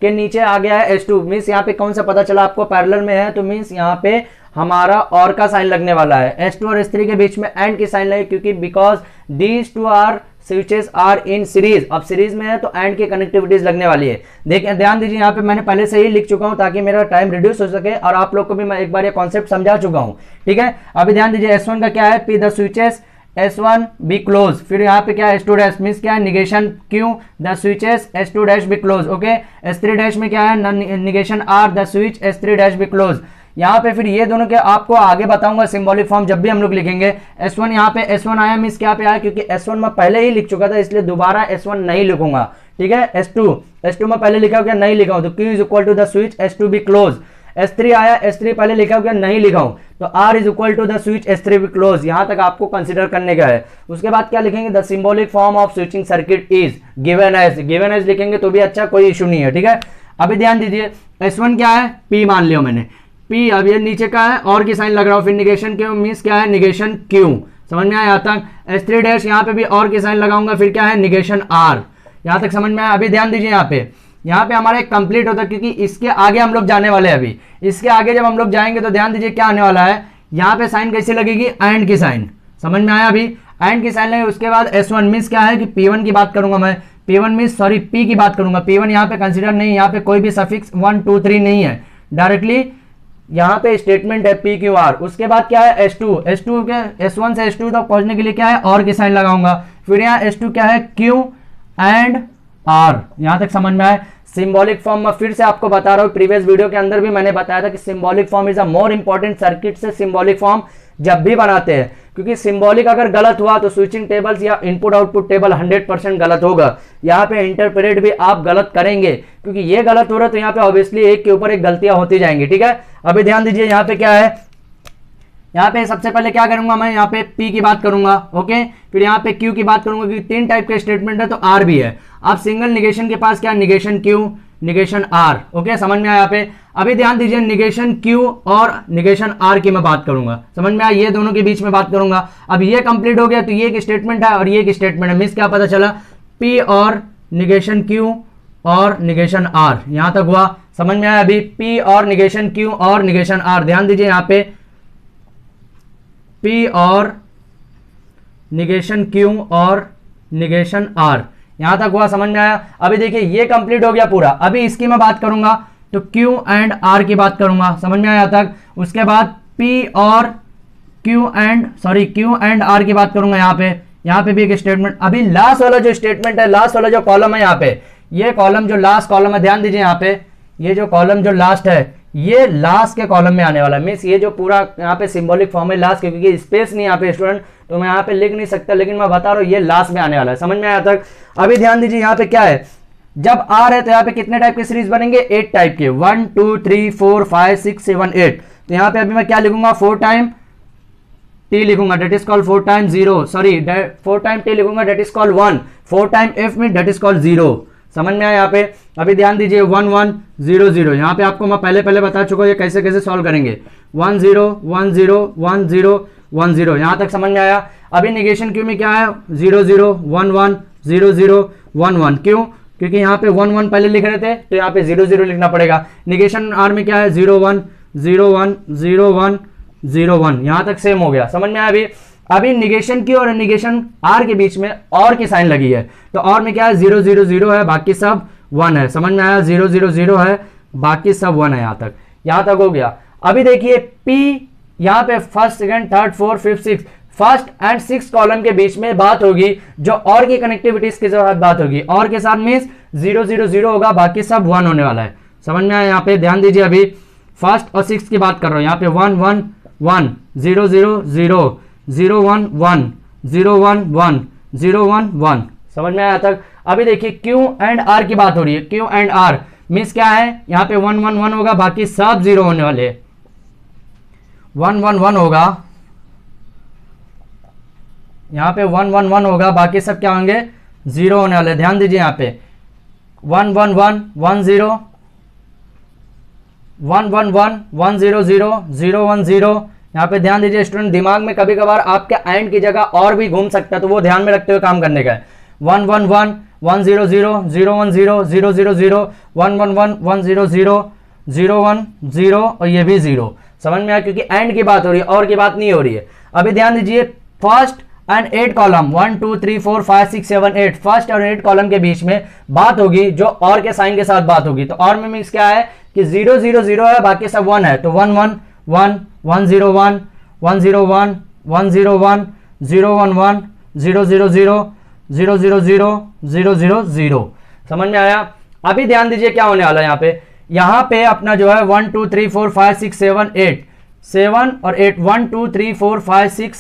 के नीचे आ गया है S2, मीन्स यहाँ पे कौन सा पता चला आपको, पैरेलल में है, तो मीन्स यहाँ पे हमारा और का साइन लगने वाला है। S2 और S3 के बीच में एंड की साइन लगे, क्योंकि because these two are switches are in series, अब सीरीज में है तो एंड की कनेक्टिविटीज लगने वाली है। देखिए ध्यान दीजिए, यहाँ पे मैंने पहले से ही लिख चुका हूं ताकि मेरा टाइम रिड्यूस हो सके और आप लोग को भी मैं एक बार ये कॉन्सेप्ट समझा चुका हूं, ठीक है। अभी ध्यान दीजिए, S1 का क्या है, P the switches S1 be close, फिर यहाँ पे क्या है S2 डैश मीन्स क्या है negation Q the switches S2 dash be close. Okay, S3 dash में क्या है negation R the switch S3 dash be close. यहाँ पे फिर ये दोनों के आपको आगे बताऊंगा सिंबॉलिक फॉर्म जब भी हम लोग लिखेंगे। S1 यहाँ पे S1 आया मीन्स क्या पे आया, क्योंकि S1 मैं पहले ही लिख चुका था इसलिए दोबारा S1 नहीं लिखूंगा, ठीक है। S2 में पहले लिखा हो क्या, नहीं लिखा हूं, तो Q is equal to the switch S2 be close. S3 आया, S3 पहले लिखा हो क्या, नहीं लिखा हूं, तो R is equal to the switch S3 be close. यहां तक आपको कंसीडर करने का है। उसके बाद क्या लिखेंगे, the symbolic form of switching circuit is given as लिखेंगे तो भी अच्छा, कोई इशू नहीं है, ठीक है। अभी ध्यान दीजिए S1 क्या है, P मान लिया मैंने, P अब ये नीचे का है और की साइन लग रहा हूं, फिर निगेशन Q मीन्स क्या है निगेशन Q, समझ में आया तक। S3 डैश यहाँ पे भी और की साइन लगाऊंगा, फिर क्या है निगेशन R, यहां तक समझ में आया। अभी ध्यान दीजिए यहाँ पे हमारा एक कंप्लीट होता है, क्योंकि इसके आगे हम लोग जाने वाले हैं। अभी इसके आगे जब हम लोग जाएंगे तो ध्यान दीजिए क्या आने वाला है, यहाँ पे साइन कैसे लगेगी, एंड की साइन, समझ में आया। अभी एंड की साइन लगेगी, उसके बाद S1 मीन्स क्या है कि P1 की बात करूंगा मैं, P1 मीन्स सॉरी P की बात करूंगा। P1 यहाँ पे कंसिडर नहीं, यहाँ पे कोई भी सफिक्स 1 2 3 नहीं है, डायरेक्टली यहाँ पे स्टेटमेंट है PQR। उसके बाद क्या है S2 के S1 से S2 तक पहुंचने के लिए क्या है और की साइन लगाऊंगा, फिर यहाँ S2 क्या है Q एंड R, यहां तक समझ में आए। सिंबॉलिक फॉर्म में फिर से आपको बता रहा हूं, प्रीवियस वीडियो के अंदर भी मैंने बताया था कि symbolic form is a more important circuit से सिंबॉलिक फॉर्म जब भी बनाते हैं, क्योंकि सिंबॉलिक अगर गलत हुआ तो स्विचिंग टेबल्स या इनपुट आउटपुट टेबल 100% गलत होगा। यहाँ पे इंटरप्रेट भी आप गलत करेंगे, क्योंकि ये गलत हो रहा है तो यहाँ पे ऑब्वियसली एक के ऊपर एक गलतियां होती जाएंगी, ठीक है। अभी ध्यान दीजिए यहाँ पे क्या है, यहाँ पे सबसे पहले क्या करूंगा मैं, यहाँ पे P की बात करूंगा, ओके, फिर यहाँ पे Q की बात करूंगा, क्योंकि 3 टाइप के स्टेटमेंट है तो R भी है। अब सिंगल निगेशन के पास क्या, negation Q negation R, okay, समझ में आया यहाँ पे। अभी ध्यान दीजिए निगेशन Q और निगेशन R की मैं बात करूंगा, समझ में आया, ये दोनों के बीच में बात करूंगा। अब ये कंप्लीट हो गया तो ये एक स्टेटमेंट है और ये एक स्टेटमेंट है, मीन्स क्या पता चला, P और निगेशन Q और निगेशन R, यहां तक हुआ, समझ में आया। अभी P और निगेशन Q और निगेशन R, ध्यान दीजिए यहाँ पे P और निगेशन Q और निगेशन R, यहां तक हुआ, समझ में आया। अभी देखिए ये कंप्लीट हो गया पूरा। अभी इसकी मैं बात करूंगा तो Q एंड R की बात करूंगा, समझ में आया तक। उसके बाद P और Q एंड R की बात करूंगा। यहाँ पे भी एक स्टेटमेंट। अभी लास्ट वाला जो स्टेटमेंट है, लास्ट वाला जो कॉलम है यहाँ पे, ये कॉलम जो लास्ट कॉलम है, ध्यान दीजिए यहाँ पे, ये जो कॉलम जो लास्ट है ये लास्ट के कॉलम में आने वाला है, मीन्स ये जो पूरा यहाँ पे सिंबॉलिक फॉर्म है लास्ट के, क्योंकि स्पेस नहीं यहाँ पे स्टूडेंट, तो मैं यहाँ पे लिख नहीं सकता, लेकिन मैं बता रहा हूँ ये लास्ट में आने वाला है, समझ में आया तक। अभी ध्यान दीजिए यहाँ पे क्या है, जब R है तो यहाँ पे कितने टाइप के सीरीज बनेंगे, 8 टाइप के, 1 2 3 4 5 6 7 8। तो यहाँ पे अभी मैं क्या लिखूंगा, 4 टाइम T लिखूंगा, that is called 4 time 0, sorry 4 time T लिखूंगा, that is called 1, 4 time F में डेट इज कॉल्ड 0, समझ में आया यहाँ पे। अभी ध्यान दीजिए 1 1 0 0, यहाँ पे आपको मैं पहले बता चुका हूँ ये कैसे कैसे सॉल्व करेंगे, 1 0 1 0 1 0 1 0, यहाँ तक समझ में आया। अभी निगेशन क्यू में क्या है, 0 0 1 1 0 0 1 1, क्यों, क्योंकि यहाँ पे 1 1 पहले लिख रहे थे तो यहाँ पे 0 0 लिखना पड़ेगा। निगेशन आर में क्या है, 0 1 0 1 0 1 0 1, यहाँ तक सेम हो गया, समझ में आया। अभी निगेशन की और निगेशन आर के बीच में और की साइन लगी है, तो और में क्या है, 0 0 0 है, बाकी सब 1 है, समझ में आया, 0 0 0 है, बाकी सब 1 है, यहाँ तक हो गया। अभी देखिए P यहाँ पे first second third fourth fifth six, first and six column के बीच में बात होगी जो और की कनेक्टिविटीज के साथ बात होगी, और के साथ मीन्स 0 0 0 होगा, बाकी सब 1 होने वाला है, समझ में आया। यहाँ पे ध्यान दीजिए, अभी फर्स्ट और सिक्स की बात कर रहा हूँ, यहाँ पे 1 1 1 0 0 0 0 1 1 0 1 1 0 1 1, समझ में आया तक। अभी देखिए Q एंड R की बात हो रही है, Q एंड R मीन्स क्या है, यहाँ पे 1 1 1 होगा, बाकी सब 0 होने वाले, 1 1 1 होगा, यहाँ पे 1 1 1 होगा, बाकी सब क्या होंगे, 0 होने वाले। ध्यान दीजिए यहाँ पे 1 1 1 1 0 1 1 1 1 0 0 0 1 0। यहाँ पे ध्यान दीजिए स्टूडेंट, दिमाग में कभी कभार आपके एंड की जगह और भी घूम सकता है, तो वो ध्यान में रखते हुए काम करने का है। 1 1 1 1 0 0 0 1 0 0 0 0 1 1 1 1 0 0 0 1 0 और ये भी 0, समझ में आया, क्योंकि एंड की बात हो रही है और की बात नहीं हो रही है। अभी ध्यान दीजिए फर्स्ट एंड 8 कॉलम 1 2 3 4 5 6 7 8, फर्स्ट और 8 कॉलम के बीच में बात होगी जो और के साइन के साथ बात होगी, तो और में मीन्स क्या है कि 0 0 0 है, बाकी सब 1 है, तो 1 1 1 1 0 1 1 0 1 1 0 1 011 000 000 समझ में आया। अभी ध्यान दीजिए क्या होने वाला है यहाँ पे अपना जो है 1 2 3 4 5 6 7 8 7 और 8 1 2 3 4 5 6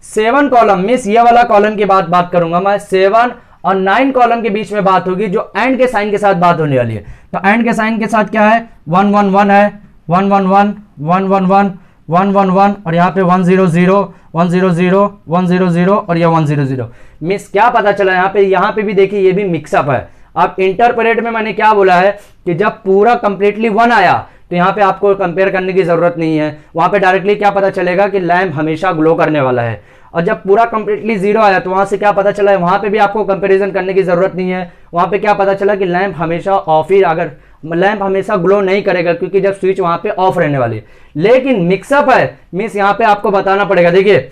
7 कॉलम मिस ये वाला कॉलम की बात करूंगा मैं। 7 और 9 कॉलम के बीच में बात होगी जो एंड के साइन के साथ बात होने वाली है। तो एंड के साइन के साथ क्या है 111 है 111 111 111 और यहाँ पे 100 100 100 और यह 100। मिस क्या पता चला यहाँ पे भी देखिए ये भी मिक्सअप है। अब इंटरप्रेट में मैंने क्या बोला है कि जब पूरा कंप्लीटली 1 आया तो यहाँ पे आपको कंपेयर करने की जरूरत नहीं है, वहां पे डायरेक्टली क्या पता चलेगा कि लैंप हमेशा ग्लो करने वाला है। और जब पूरा कंप्लीटली 0 आया तो वहां से क्या पता चला है, वहां पे भी आपको कंपैरिजन करने की जरूरत नहीं है। वहां पे क्या पता चला कि लैंप हमेशा ऑफ ही, अगर लैंप हमेशा ग्लो नहीं करेगा क्योंकि जब स्विच वहां पे ऑफ रहने वाली है। लेकिन मिक्सअप है मींस यहाँ पे आपको बताना पड़ेगा। देखिए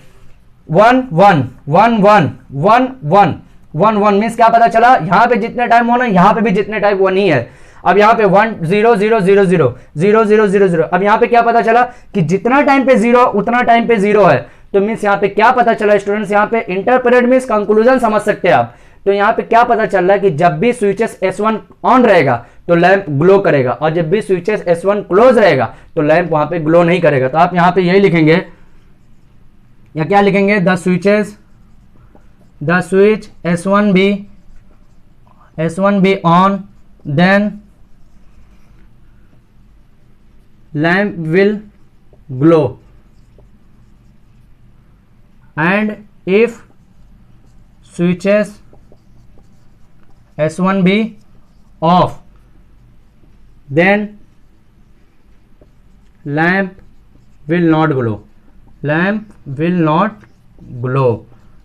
1 1 1 1 1 1 1 1 मींस क्या पता चला यहाँ पे जितने टाइम होना यहाँ पे भी जितने टाइम 1 ही है। अब यहाँ पे 1 0 0 0 0 0 0 0 0। अब यहाँ पे क्या पता चला कि जितना टाइम पे 0 उतना टाइम पे 0 है। तो मींस यहाँ पे क्या पता चला स्टूडेंट्स, यहाँ पे इंटरप्रेट मींस कंक्लूजन समझ सकते हैं आप। तो यहाँ पे क्या पता चल रहा है कि जब भी स्विचेस S1 ऑन रहेगा तो लैंप ग्लो करेगा और जब भी स्विचेस S1 क्लोज रहेगा तो लैंप वहां पे ग्लो नहीं करेगा। तो आप यहाँ पे यही लिखेंगे या क्या लिखेंगे, the switch S1 be on then lamp will glow and if switches S1 be off then lamp will not glow,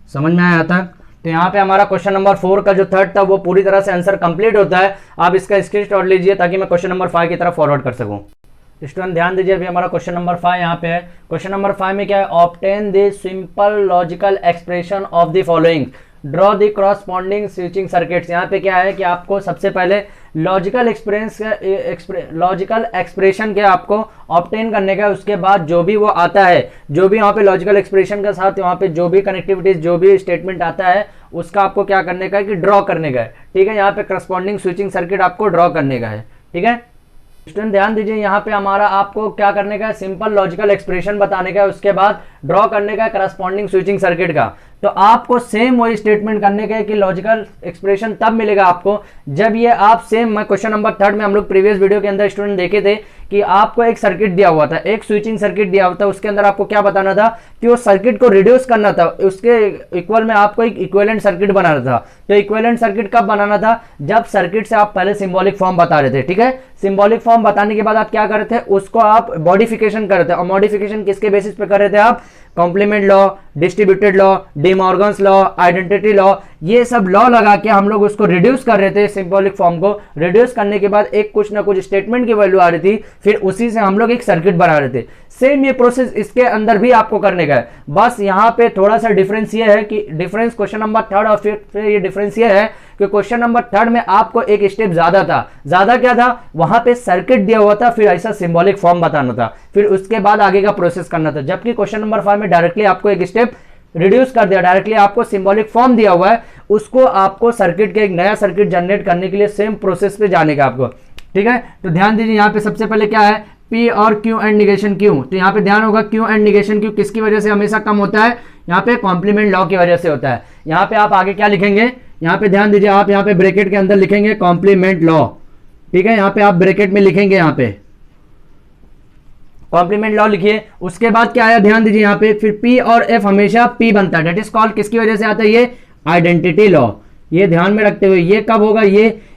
समझ में आया था। तो यहाँ पे हमारा क्वेश्चन नंबर 4 का जो थर्ड था वो पूरी तरह से आंसर कंप्लीट होता है। आप इसका स्क्रीनशॉट लीजिए ताकि मैं क्वेश्चन नंबर 5 की तरफ फॉरवर्ड कर सकूं। स्टूडेंट ध्यान दीजिए, अभी हमारा क्वेश्चन नंबर 5 यहाँ पे है। क्वेश्चन नंबर 5 में क्या है, obtain the simple logical expression of the following, draw the corresponding switching circuits. यहाँ पे क्या है कि आपको सबसे पहले लॉजिकल एक्सप्रेशन के आपको ऑब्टेन करने का, उसके बाद जो भी वो आता है, जो भी वहाँ पे लॉजिकल एक्सप्रेशन के साथ वहाँ पे जो भी कनेक्टिविटीज, जो भी स्टेटमेंट आता है उसका आपको क्या करने का है कि ड्रॉ करने का है। ठीक है, यहाँ पे करस्पॉन्डिंग स्विचिंग सर्किट आपको ड्रॉ करने का है। ठीक है स्टूडेंट ध्यान दीजिए, यहाँ पे हमारा आपको क्या करने का है, सिंपल लॉजिकल एक्सप्रेशन बताने का है, उसके बाद ड्रॉ करने का है करस्पॉन्डिंग स्विचिंग सर्किट का। तो आपको सेम वही स्टेटमेंट करने का है कि लॉजिकल एक्सप्रेशन तब मिलेगा आपको जब ये आप सेम, मैं क्वेश्चन नंबर 3 में हम लोग प्रीवियस वीडियो के अंदर स्टूडेंट देखे थे कि आपको एक सर्किट दिया हुआ था, एक स्विचिंग सर्किट दिया हुआ था, उसके अंदर आपको क्या बताना था कि वो सर्किट को रिड्यूस करना था, उसके इक्वल में आपको एक इक्विवेलेंट सर्किट बनाना था। तो इक्विवेलेंट सर्किट कब बनाना था, जब सर्किट से आप पहले सिंबॉलिक फॉर्म बता रहे थे। ठीक है, सिंबॉलिक फॉर्म बताने के बाद आप क्या कर रहे थे, उसको आप मॉडिफिकेशन कर रहे थे। और मॉडिफिकेशन किसके बेसिस पे कर रहे थे आप, complement law, distributed law, De Morgan's law, identity law, ये सब लॉ लगा के हम लोग उसको रिड्यूस कर रहे थे। सिंबॉलिक फॉर्म को रिड्यूस करने के बाद एक कुछ ना कुछ स्टेटमेंट की वैल्यू आ रही थी, फिर उसी से हम लोग एक सर्किट बना रहे थे। सेम ये प्रोसेस इसके अंदर भी आपको करने का है, बस यहाँ पे थोड़ा सा डिफरेंस ये है कि डिफरेंस क्वेश्चन नंबर 3 और फिर ये डिफरेंस ये है कि क्वेश्चन नंबर 3 में आपको एक स्टेप ज्यादा था। ज्यादा क्या था, वहां पे सर्किट दिया हुआ था, फिर ऐसा सिंबॉलिक फॉर्म बताना था, फिर उसके बाद आगे का प्रोसेस करना था। जबकि क्वेश्चन नंबर 5 में डायरेक्टली आपको एक स्टेप रिड्यूस कर दिया, डायरेक्टली आपको सिंबॉलिक फॉर्म दिया हुआ है, उसको आपको सर्किट के एक नया सर्किट जनरेट करने के लिए सेम प्रोसेस पे जाने का आपको। ठीक है, तो ध्यान दीजिए, यहाँ पे सबसे पहले क्या है, P और Q एंड निगेशन Q। तो यहाँ पे ध्यान होगा Q एंड निगेशन Q किसकी वजह से हमेशा कम होता है, यहाँ पे कॉम्प्लीमेंट लॉ की वजह से होता है। यहाँ पे आप आगे क्या लिखेंगे, यहाँ पे ध्यान दीजिए, आप यहाँ पे ब्रैकेट के अंदर लिखेंगे कॉम्प्लीमेंट लॉ। ठीक है, यहाँ पे आप ब्रैकेट में लिखेंगे, यहाँ पे कॉम्प्लीमेंट लॉ लिखिए। उसके बाद क्या आया, ध्यान दीजिए, यहाँ पे फिर P और F हमेशा P बनता है, डेट इज कॉल्ड किसकी वजह से आता है, ये आइडेंटिटी लॉ। ये ध्यान में रखते हुए ये कब होगा,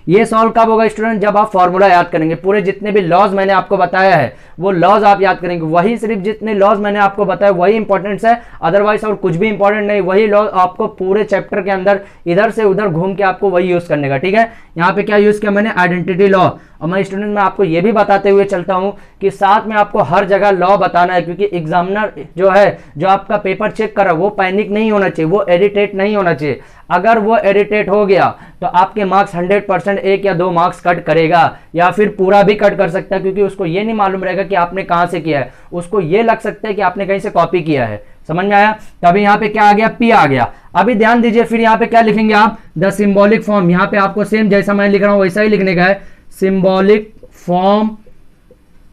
ये सॉल्व कब होगा स्टूडेंट, जब आप फॉर्मूला याद करेंगे। पूरे जितने भी लॉज मैंने आपको बताया है वो लॉज आप याद करेंगे, वही सिर्फ जितने लॉज मैंने आपको बताया वही इंपॉर्टेंट है, अदरवाइज और कुछ भी इंपॉर्टेंट नहीं। वही लॉज आपको पूरे चैप्टर के अंदर इधर से उधर घूम के आपको वही यूज करने का। ठीक है, यहाँ पे क्या यूज किया मैंने, आइडेंटिटी लॉ। और मैं स्टूडेंट में आपको ये भी बताते हुए चलता हूँ कि साथ में आपको हर जगह लॉ बताना है, क्योंकि एग्जामिनर जो है, जो आपका पेपर चेक कर रहा है, वो पैनिक नहीं होना चाहिए, वो इरिटेट नहीं होना चाहिए। अगर वो इरिटेट हो गया तो आपके मार्क्स 100% 1% 1 या 2 मार्क्स कट करेगा, या फिर पूरा भी कट कर सकता है, क्योंकि उसको ये नहीं मालूम रहेगा कि आपने कहां से किया है, उसको ये लग सकता है कि आपने कहीं से कॉपी किया है। समझ में आया? तभी यहाँ पे क्या आ गया, पी आ गया। अभी ध्यान दीजिए, फिर यहाँ पे क्या लिखेंगे आप, द सिंबॉलिक फॉर्म। यहाँ पे आपको सेम जैसा मैं लिख रहा हूं वैसा ही लिखने का है, सिंबॉलिक फॉर्म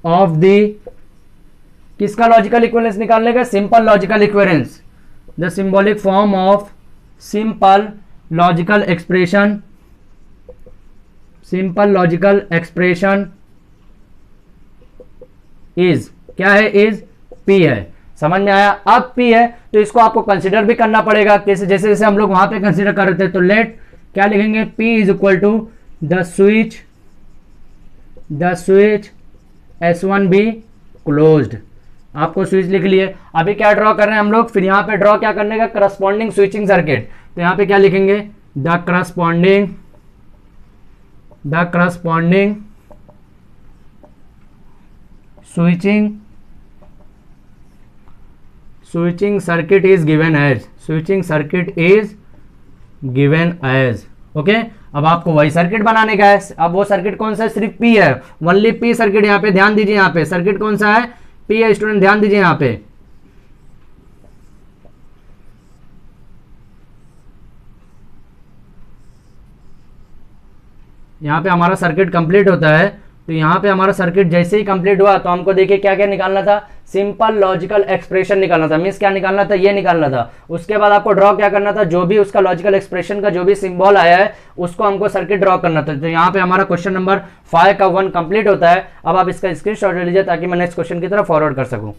ऑफ द, किसका लॉजिकल इक्विवेलेंस निकालने का, simple logical equivalence. The symbolic form of simple logical expression, simple logical expression is, क्या है, इज पी है। समझ में आया? अब पी है तो इसको आपको कंसीडर भी करना पड़ेगा, जैसे जैसे हम लोग वहां पे कंसीडर कर रहे थे। तो लेट क्या लिखेंगे, P is equal to the switch S1 be closed. आपको स्विच लिख लिए। अभी क्या ड्रॉ कर रहे हैं हम लोग, फिर यहां पे ड्रॉ क्या करने का, करस्पॉन्डिंग स्विचिंग सर्किट। तो यहां पे क्या लिखेंगे, the corresponding switching circuit is given as, okay. अब आपको वही सर्किट बनाने का है। अब वो सर्किट कौन सा है, सिर्फ पी है, ओनली पी सर्किट। यहाँ पे ध्यान दीजिए, यहाँ पे सर्किट कौन सा है, पी है। स्टूडेंट ध्यान दीजिए, यहाँ पे हमारा सर्किट कंप्लीट होता है। तो यहाँ पे हमारा सर्किट जैसे ही कंप्लीट हुआ तो हमको देखिए क्या क्या निकालना था, सिंपल लॉजिकल एक्सप्रेशन निकालना था। मींस क्या निकालना था, ये निकालना था। उसके बाद आपको ड्रॉ क्या करना था, जो भी उसका लॉजिकल एक्सप्रेशन का जो भी सिंबल आया है उसको हमको सर्किट ड्रॉ करना था। तो यहाँ पे हमारा क्वेश्चन नंबर 5 का 1 कंप्लीट होता है। अब आप इसका स्क्रीनशॉट ले लीजिए ताकि मैं नेक्स्ट क्वेश्चन की तरफ फॉरवर्ड कर सकूँ।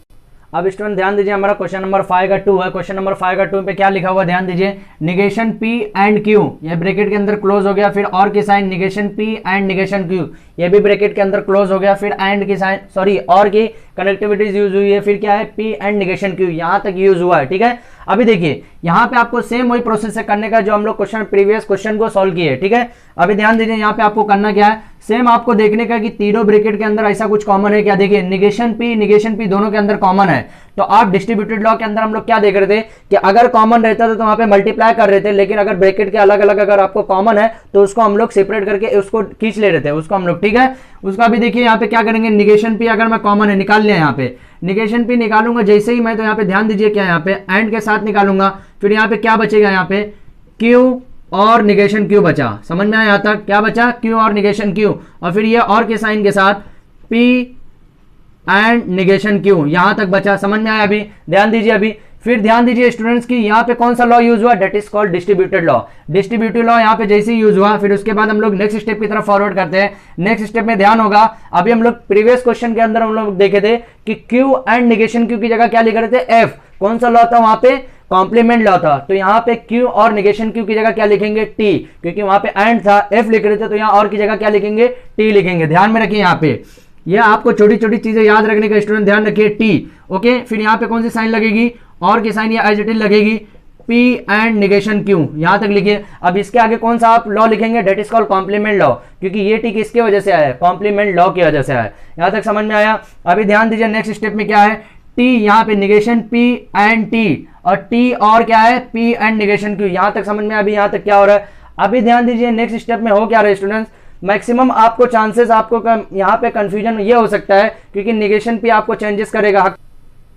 अब स्टूडेंट ध्यान दीजिए, हमारा क्वेश्चन नंबर 5 का 2 है। क्वेश्चन नंबर 5 का 2 पे क्या लिखा हुआ, ध्यान दीजिए, निगेशन P एंड Q, ये ब्रैकेट के अंदर क्लोज हो गया। फिर और की sign, negation P and negation Q, ये भी ब्रैकेट के अंदर क्लोज हो गया। फिर एंड की साइन, सॉरी, और की कनेक्टिविटीज यूज हुई है। फिर क्या है, P एंड निगेशन Q, यहां तक यूज हुआ है। ठीक है, अभी देखिए यहाँ पे आपको सेम वही प्रोसेस है करने का जो हम लोग प्रीवियस क्वेश्चन को सॉल्व किए। ठीक है, अभी ध्यान दीजिए, यहाँ पे आपको करना क्या है, सेम आपको देखने का कि तीनों ब्रैकेट के अंदर ऐसा कुछ कॉमन है क्या। देखिए निगेशन P दोनों के अंदर कॉमन है। तो आप डिस्ट्रीब्यूटेड लॉ के अंदर हम लोग क्या देख रहे थे कि अगर कॉमन रहता था तो वहां पे मल्टीप्लाई कर रहे थे, लेकिन अगर ब्रैकेट के अलग अलग अगर आपको कॉमन है तो उसको हम लोग सेपरेट करके उसको खींच ले रहे थे उसको हम लोग। ठीक है, उसका भी देखिए यहाँ पे क्या करेंगे, निगेशन P अगर मैं कॉमन है निकाल लिया, यहाँ पे निगेशन P निकालूंगा जैसे ही मैं, तो यहाँ पे ध्यान दीजिए क्या, यहाँ पे एंड के साथ निकालूंगा। फिर यहाँ पे क्या बचेगा, यहाँ पे Q और निगेशन Q बचा। समझ में आया यहाँ तक, क्या बचा, Q और निगेशन Q, और फिर ये और के साइन के साथ P एंड निगेशन Q, यहां तक बचा। समझ में आया? अभी ध्यान दीजिए, अभी फिर ध्यान दीजिए स्टूडेंट्स की यहाँ पे कौन सा लॉ यूज हुआ, that is called distributed law. Distributed law यहाँ पे जैसे ही यूज हुआ, फिर उसके बाद हम लोग नेक्स्ट स्टेप की तरफ फॉरवर्ड करते हैं। नेक्स्ट स्टेप में ध्यान होगा, अभी हम लोग प्रीवियस क्वेश्चन के अंदर हम लोग देखे थे कि Q एंड निगेशन Q की जगह क्या लिख रहे थे, F। कौन सा लॉ था वहां पे, कॉम्प्लीमेंट लॉ था। तो यहाँ पे Q और निगेशन Q की जगह क्या लिखेंगे, T, क्योंकि वहां पे एंड था, F लिख रहे थे, तो यहाँ और की जगह क्या लिखेंगे, T लिखेंगे। ध्यान में रखिए, यहाँ पे ये आपको छोटी छोटी चीजें याद रखने का स्टूडेंट, ध्यान रखिए, T। ओके, फिर यहाँ पे कौन सी साइन लगेगी, और की साइन या एज इट इज लगेगी, P एंड निगेशन Q, यहां तक लिखिए। अब इसके आगे कौन सा आप लॉ लिखेंगे, that is called complement law, क्योंकि ये T किसकी वजह से आया है, कॉम्प्लीमेंट लॉ की वजह से आया है। यहां तक समझ में आया? अभी ध्यान दीजिए, नेक्स्ट स्टेप में क्या है, T, यहाँ पे निगेशन P एंड T, और T और क्या है, P एंड निगेशन Q। यहां तक समझ में, अभी यहां तक क्या हो रहा है। अभी ध्यान दीजिए, नेक्स्ट स्टेप में हो क्या रहा है स्टूडेंट्स, मैक्सिमम आपको चांसेस आपको यहाँ पे कंफ्यूजन ये हो सकता है, क्योंकि निगेशन P आपको चेंजेस करेगा,